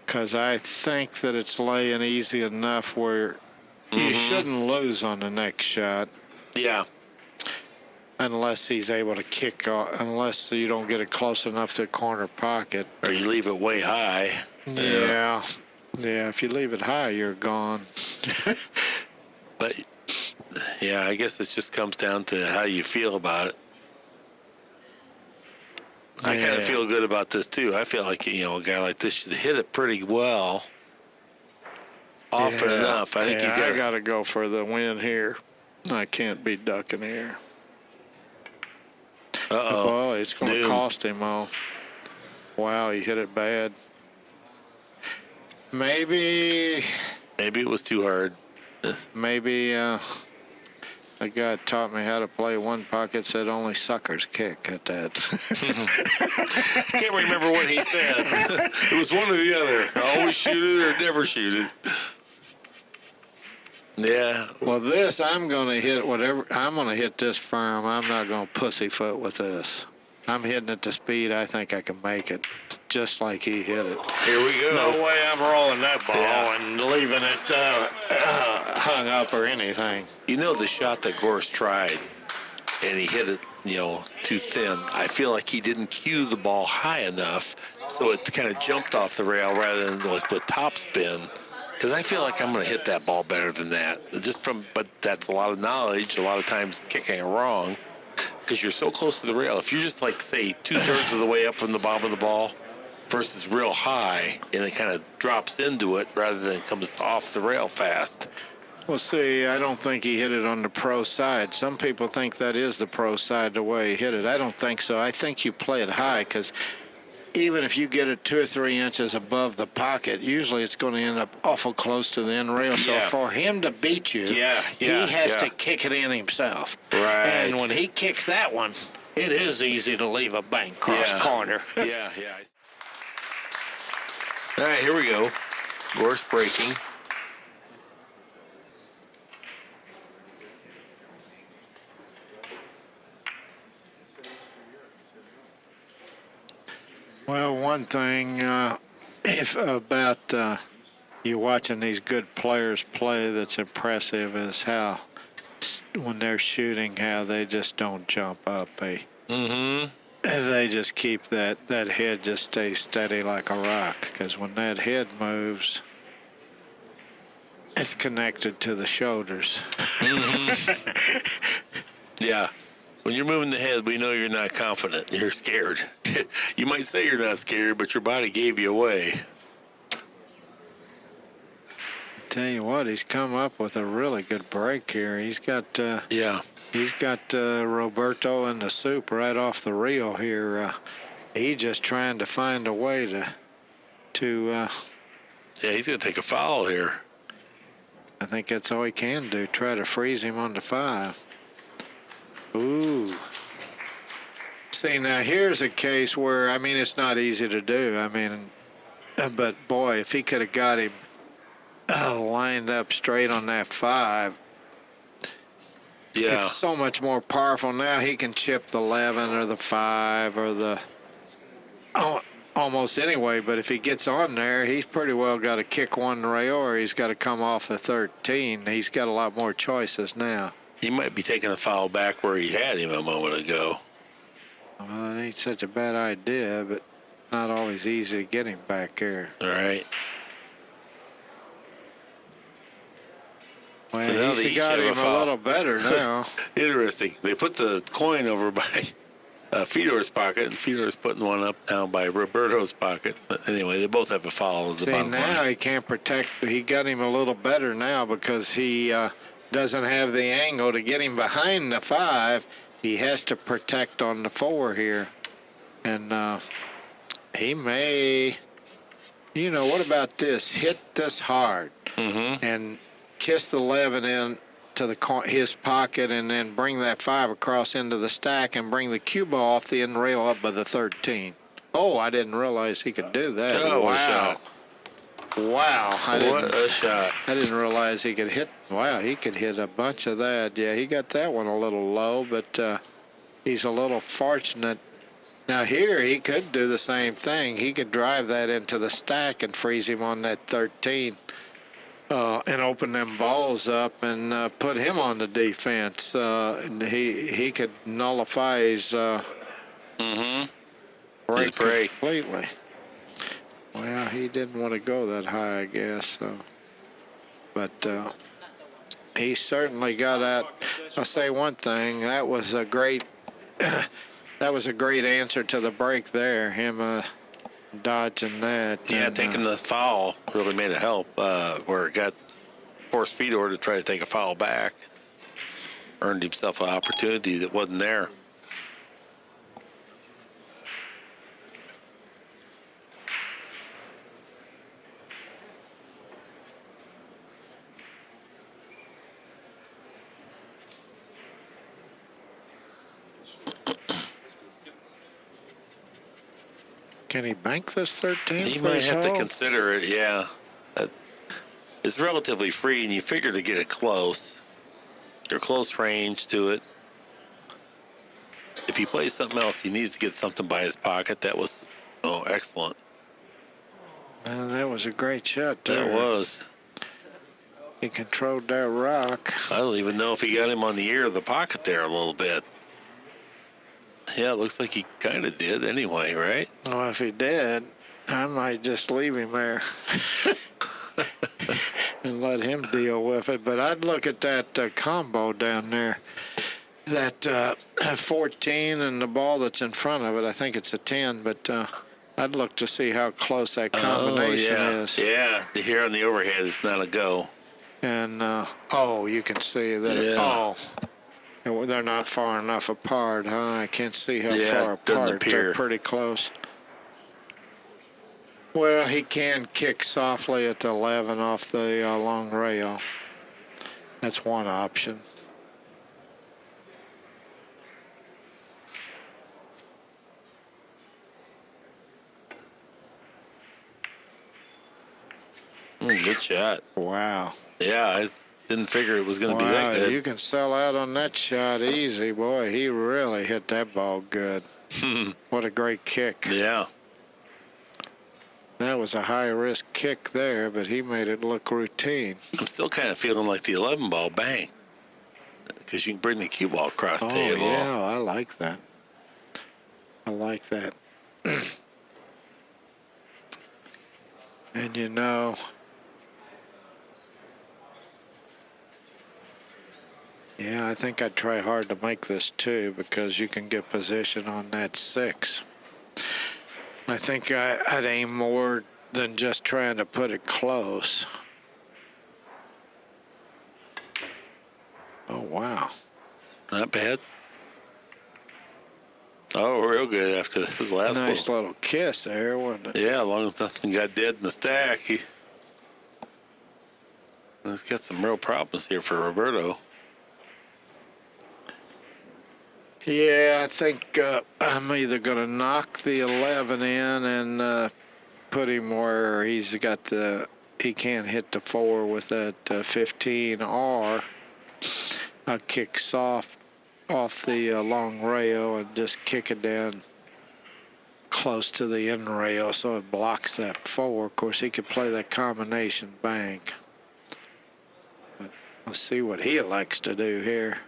Because I think that it's laying easy enough where you shouldn't lose on the next shot. Yeah. Unless he's able to kick off, unless you don't get it close enough to the corner pocket. Or you leave it way high. Yeah. Yeah, if you leave it high, you're gone. But, yeah, I guess it just comes down to how you feel about it. I kind of feel good about this, too. I feel like, a guy like this should hit it pretty well. Often enough. I think he's got. I got to go for the win here. I can't be ducking here. Uh-oh. Oh, it's going to cost him all. Wow, he hit it bad. Maybe it was too hard. Maybe a guy taught me how to play one pocket, said only suckers kick at that. I can't remember what he said. It was one or the other. Always shoot it or never shoot it. Yeah. Well, this, I'm going to hit whatever. I'm going to hit this firm. I'm not going to pussyfoot with this. I'm hitting at the speed I think I can make it, just like he hit it. Here we go. No way I'm rolling that ball and leaving it hung up or anything. You know the shot that Gorst tried, and he hit it, too thin. I feel like he didn't cue the ball high enough, so it kind of jumped off the rail rather than like with top spin. Because I feel like I'm going to hit that ball better than that. But that's a lot of knowledge. A lot of times kicking it wrong because you're so close to the rail. If you're just like, say, 2/3 of the way up from the bottom of the ball versus real high, and it kind of drops into it rather than comes off the rail fast. Well, see, I don't think he hit it on the pro side. Some people think that is the pro side, the way he hit it. I don't think so. I think you play it high because even if you get it 2 or 3 inches above the pocket, usually it's going to end up awful close to the end rail. So for him to beat you, he has to kick it in himself. Right. And when he kicks that one, it is easy to leave a bank cross corner. Yeah. All right, here we go. Gorst breaking. Well, one thing, if about you watching these good players play that's impressive is how when they're shooting, how they just don't jump up. They just keep that head just stays steady like a rock. Because when that head moves, it's connected to the shoulders. Yeah. When you're moving the head, we know you're not confident. You're scared. You might say you're not scared, but your body gave you away. Tell you what, he's come up with a really good break here. He's got Roberto in the soup right off the reel here. He's just trying to find a way to. Yeah, he's gonna take a foul here. I think that's all he can do. Try to freeze him on the 5. Ooh. See, now here's a case where, I mean, it's not easy to do. I mean, but boy, if he could have got him lined up straight on that 5, it's so much more powerful. Now he can chip the 11 or the 5 or the almost anyway. But if he gets on there, he's pretty well got to kick one rail or he's got to come off the 13. He's got a lot more choices now. He might be taking a foul back where he had him a moment ago. Well, it ain't such a bad idea, but not always easy to get him back there. All right. Well, So he's got him a little better now. Interesting. They put the coin over by Fedor's pocket, and Fedor's putting one up now by Roberto's pocket. But anyway, they both have a foul as the bottom line. See, now he can't protect. He got him a little better now because he doesn't have the angle to get him behind the 5. He has to protect on the 4 here. And he may You know, what about this? Hit this hard and kiss the 11 in to his pocket, and then bring that 5 across into the stack and bring the cue ball off the end rail up by the 13. Oh, I didn't realize he could do that. Oh, what a shot. Wow. What a shot. I didn't realize he could hit. Wow, he could hit a bunch of that. Yeah, he got that one a little low, but he's a little fortunate. Now here he could do the same thing. He could drive that into the stack and freeze him on that 13 and open them balls up and put him on the defense. And he could nullify his break completely. Well, he didn't want to go that high, I guess. So. But he certainly got out. I'll say one thing. That was a great. That was a great answer to the break there. Him dodging that. Yeah, and, taking the foul really made it help. Where it got forced Fedor to try to take a foul back. Earned himself an opportunity that wasn't there. Can he bank this 13? He for might his have to hole? consider it, yeah. It's relatively free, and you figure to get it close. You're close range to it. If he plays something else, he needs to get something by his pocket. That was, excellent. That was a great shot there. That was. He controlled that rock. I don't even know if he got him on the ear of the pocket there a little bit. Yeah, it looks like he kind of did anyway, right? Well, if he did, I might just leave him there and let him deal with it. But I'd look at that combo down there, that 14 and the ball that's in front of it. I think it's a 10, but I'd look to see how close that combination is. Yeah, here on the overhead, it's not a go. And, you can see that. Yeah. They're not far enough apart, huh? I can't see how far it doesn't apart. appear. They're pretty close. Well, he can kick softly at the 11 off the long rail. That's one option. Good shot. Wow. Yeah, I didn't figure it was going to be that Wow, good. you can sell out on that shot easy, boy. He really hit that ball good. What a great kick. Yeah. That was a high-risk kick there, but he made it look routine. I'm still kind of feeling like the 11 ball bang, because you can bring the cue ball across the table. Yeah, I like that. I like that. And you know, yeah, I think I'd try hard to make this too, because you can get position on that 6. I think I'd aim more than just trying to put it close. Oh, wow. Not bad. Oh, real good after his last Nice one. little kiss there, wasn't it? Yeah, as long as nothing got dead in the stack. He's got some real problems here for Roberto. Yeah, I think I'm either going to knock the 11 in and put him where he can't hit the 4 with that 15, or I'll kick soft off the long rail and just kick it down close to the end rail so it blocks that 4. Of course, he could play that combination bank. But let's see what he elects to do here.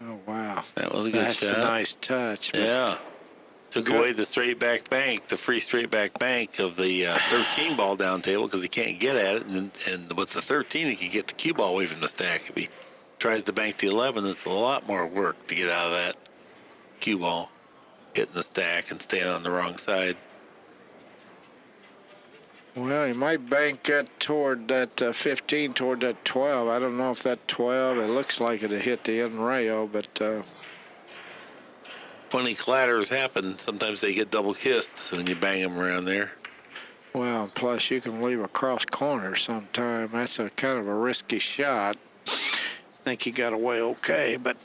Oh, wow. That was a good shot. That's a nice touch. Yeah. Took away the straight back bank, the free straight back bank of the 13 ball down table, because he can't get at it. And with the 13, he can get the cue ball away from the stack. If he tries to bank the 11, it's a lot more work to get out of that cue ball, hitting the stack and staying on the wrong side. Well, he might bank that toward that 15, toward that 12. I don't know if that 12, it looks like it hit the end rail, but funny clatters happen. Sometimes they get double kissed when you bang them around there. Well, plus you can leave a cross corner sometime. That's a kind of a risky shot. I think he got away okay, but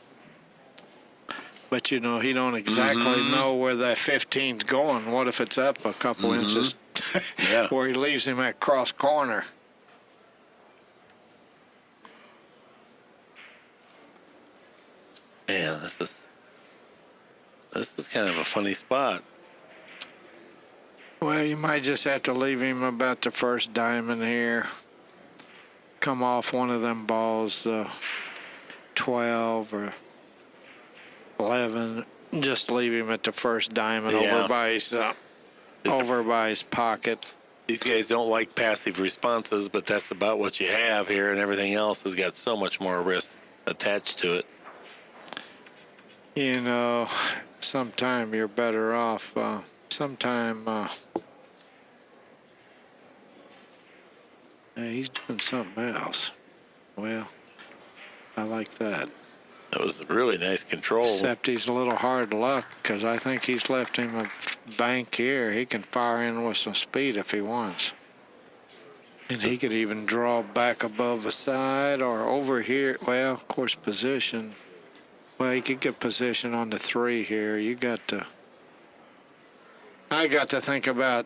you know, he don't exactly know where that 15's going. What if it's up a couple inches Yeah. where he leaves him at cross corner? Man, this is kind of a funny spot. Well, you might just have to leave him about the first diamond here. Come off one of them balls, 12 or 11. Just leave him at the first diamond Yeah. over by his pocket. These guys don't like passive responses, but that's about what you have here, and everything else has got so much more risk attached to it. You know, sometime you're better off. He's doing something else. Well, I like that. That was a really nice control. Except he's a little hard luck because I think he's left him a bank here. He can fire in with some speed if he wants. And he could even draw back above the side or over here. Well, of course, position. Well, he could get position on the 3 here. I got to think about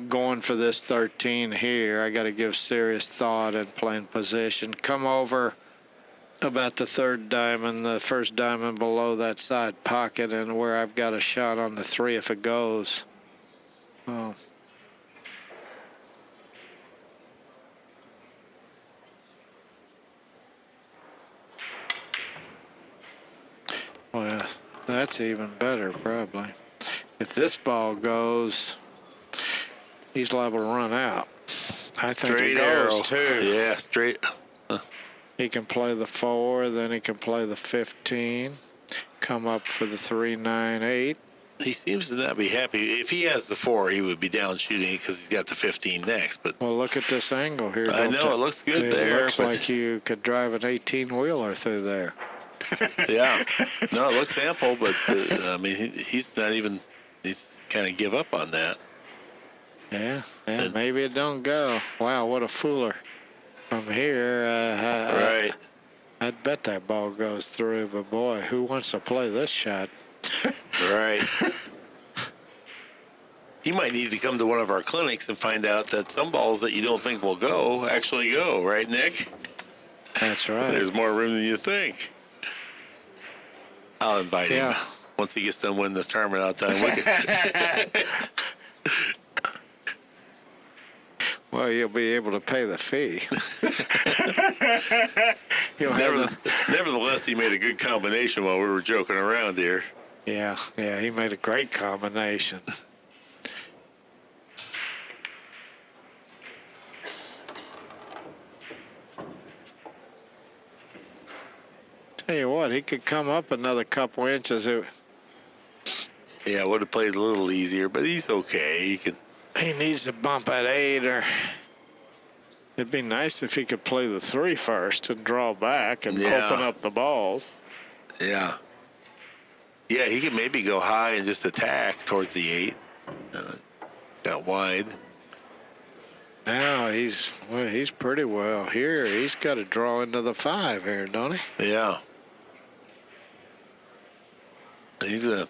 going for this 13 here. I got to give serious thought and playing position. Come over about the 3rd diamond, the first diamond below that side pocket, and where I've got a shot on the 3 if it goes. Oh. Well, that's even better, probably. If this ball goes, he's liable to run out. I think Straight it arrow. goes, too. Yeah, straight. He can play the 4, then he can play the 15, come up for the 3, 9, 8. He seems to not be happy. If he has the 4, he would be down shooting because he's got the 15 next. But Well, look at this angle here. I don't know, you? it looks good It there, looks but- like you could drive an 18-wheeler through there. yeah, no, it looks ample, but I mean, he's not even. He's kind of give up on that. Yeah, maybe it don't go. Wow, what a fooler. From here, Right. I'd bet that ball goes through, but boy, who wants to play this shot? Right. You might need to come to one of our clinics and find out that some balls that you don't think will go actually go, right, Nick? That's right. There's more room than you think. I'll invite him once he gets done winning this tournament out time. Well, you'll be able to pay the fee. Nevertheless, he made a good combination while we were joking around here. Yeah, he made a great combination. Tell you what, he could come up another couple inches. Yeah, would have played a little easier, but he's okay. He needs to bump at 8, or it'd be nice if he could play the 3 first and draw back and open up the balls. Yeah. Yeah, he could maybe go high and just attack towards the 8. Got wide. Now he's pretty well here. He's got to draw into the 5 here, don't he? Yeah. The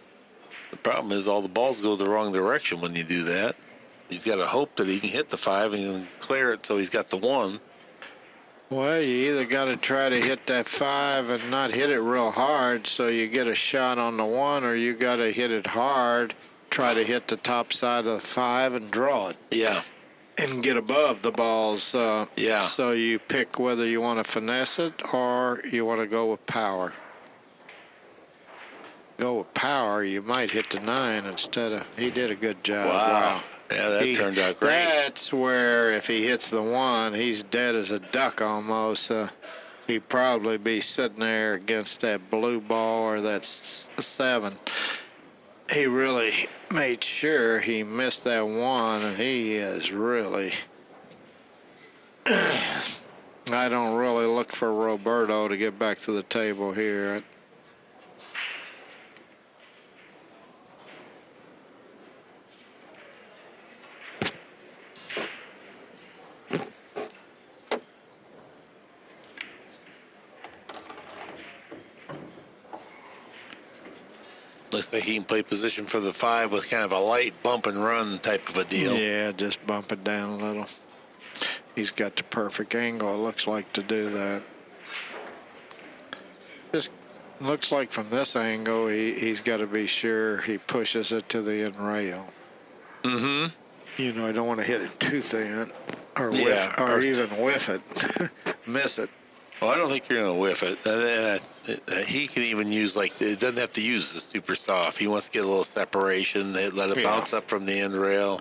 problem is all the balls go the wrong direction when you do that. He's got to hope that he can hit the 5 and clear it so he's got the 1. Well, you either got to try to hit that 5 and not hit it real hard so you get a shot on the 1, or you got to hit it hard, try to hit the top side of the 5 and draw it. Yeah. And get above the balls. So you pick whether you want to finesse it or you want to go with power. Go with power, you might hit the 9 instead of. He did a good job. Wow. Yeah, that turned out great. That's where if he hits the 1, he's dead as a duck almost. He'd probably be sitting there against that blue ball or that 7. He really made sure he missed that 1, and he is really. I don't really look for Roberto to get back to the table here. Looks like he can play position for the 5 with kind of a light bump and run type of a deal. Yeah, just bump it down a little. He's got the perfect angle, it looks like, to do that. Just looks like from this angle, he's got to be sure he pushes it to the end rail. Mm-hmm. You know, I don't want to hit it too thin or even whiff it, miss it. Well, I don't think you're going to whiff it. He can even use, like, it doesn't have to use the super soft. He wants to get a little separation. They let it bounce up from the end rail.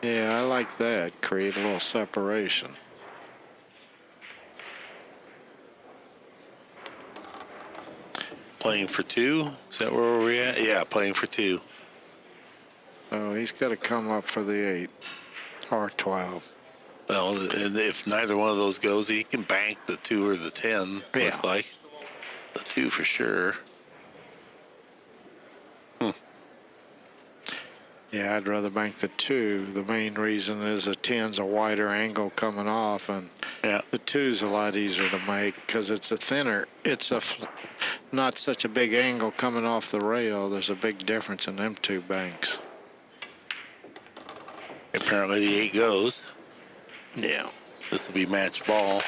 Yeah, I like that. Create a little separation. Playing for 2? Is that where we're at? Yeah, playing for 2. Oh, he's got to come up for the 8 or 12. Well, and if neither one of those goes, he can bank the 2 or the 10, looks like. The 2 for sure. Yeah, I'd rather bank the 2. The main reason is the 10's a wider angle coming off, and the 2's a lot easier to make because it's a thinner. It's not such a big angle coming off the rail. There's a big difference in them 2 banks. Apparently the 8 goes. Yeah. This will be match ball.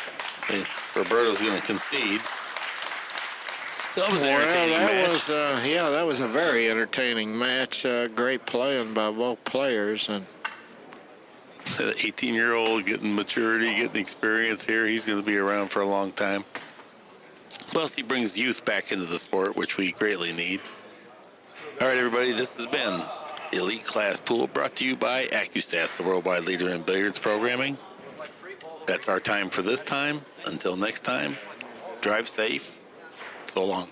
And Roberto's going to concede. So it was an entertaining match. That was a very entertaining match. Great playing by both players. And the 18-year-old getting maturity, getting experience here. He's going to be around for a long time. Plus, he brings youth back into the sport, which we greatly need. All right, everybody, this has been Elite Class Pool, brought to you by Accu-Stats, the worldwide leader in billiards programming. That's our time for this time. Until next time, drive safe. So long.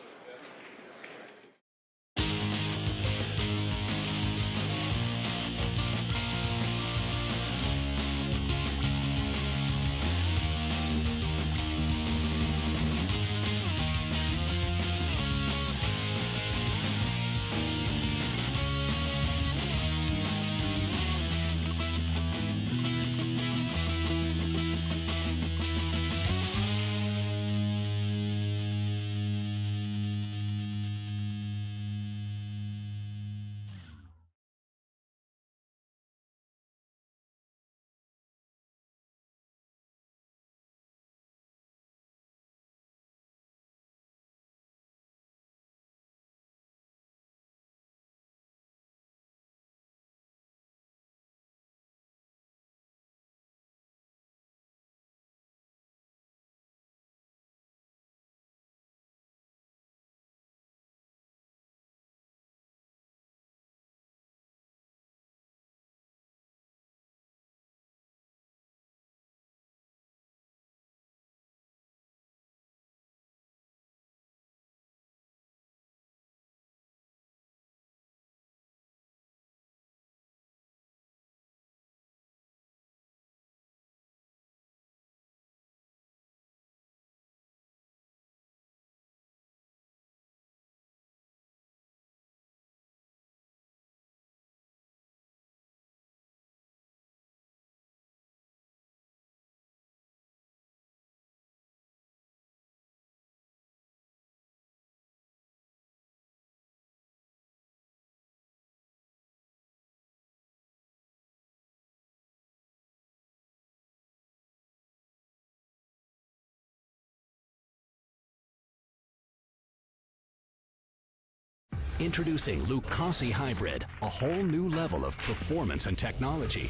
Introducing Lucasi Hybrid, a whole new level of performance and technology.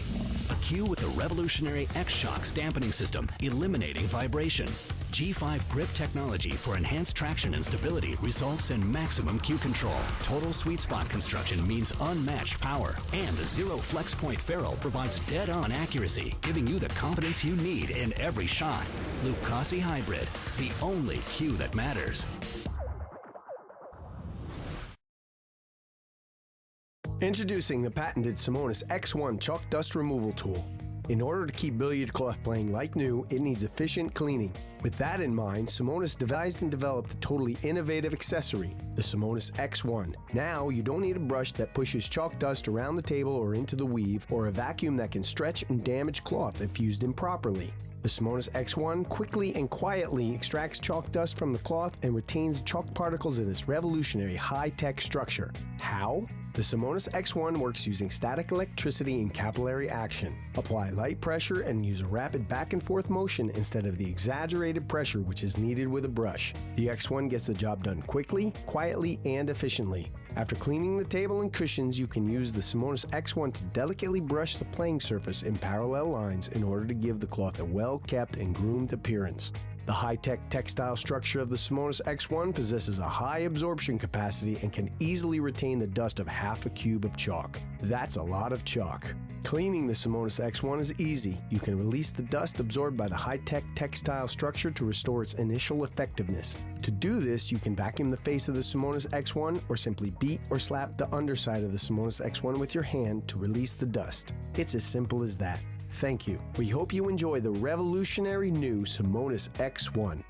A cue with the revolutionary X-Shocks dampening system, eliminating vibration. G5 grip technology for enhanced traction and stability results in maximum cue control. Total sweet spot construction means unmatched power. And the Zero Flex Point ferrule provides dead-on accuracy, giving you the confidence you need in every shot. Lucasi Hybrid, the only cue that matters. Introducing the patented Simonis X1 Chalk Dust Removal Tool. In order to keep billiard cloth playing like new, it needs efficient cleaning. With that in mind, Simonis devised and developed a totally innovative accessory, the Simonis X1. Now, you don't need a brush that pushes chalk dust around the table or into the weave, or a vacuum that can stretch and damage cloth if used improperly. The Simonis X1 quickly and quietly extracts chalk dust from the cloth and retains chalk particles in its revolutionary high-tech structure. How? The Simonis X1 works using static electricity and capillary action. Apply light pressure and use a rapid back and forth motion instead of the exaggerated pressure which is needed with a brush. The X1 gets the job done quickly, quietly, and efficiently. After cleaning the table and cushions, you can use the Simonis X1 to delicately brush the playing surface in parallel lines in order to give the cloth a well-kept and groomed appearance. The high-tech textile structure of the Simonis X1 possesses a high absorption capacity and can easily retain the dust of half a cube of chalk. That's a lot of chalk. Cleaning the Simonis X1 is easy. You can release the dust absorbed by the high-tech textile structure to restore its initial effectiveness. To do this, you can vacuum the face of the Simonis X1 or simply beat or slap the underside of the Simonis X1 with your hand to release the dust. It's as simple as that. Thank you. We hope you enjoy the revolutionary new Simonis X1.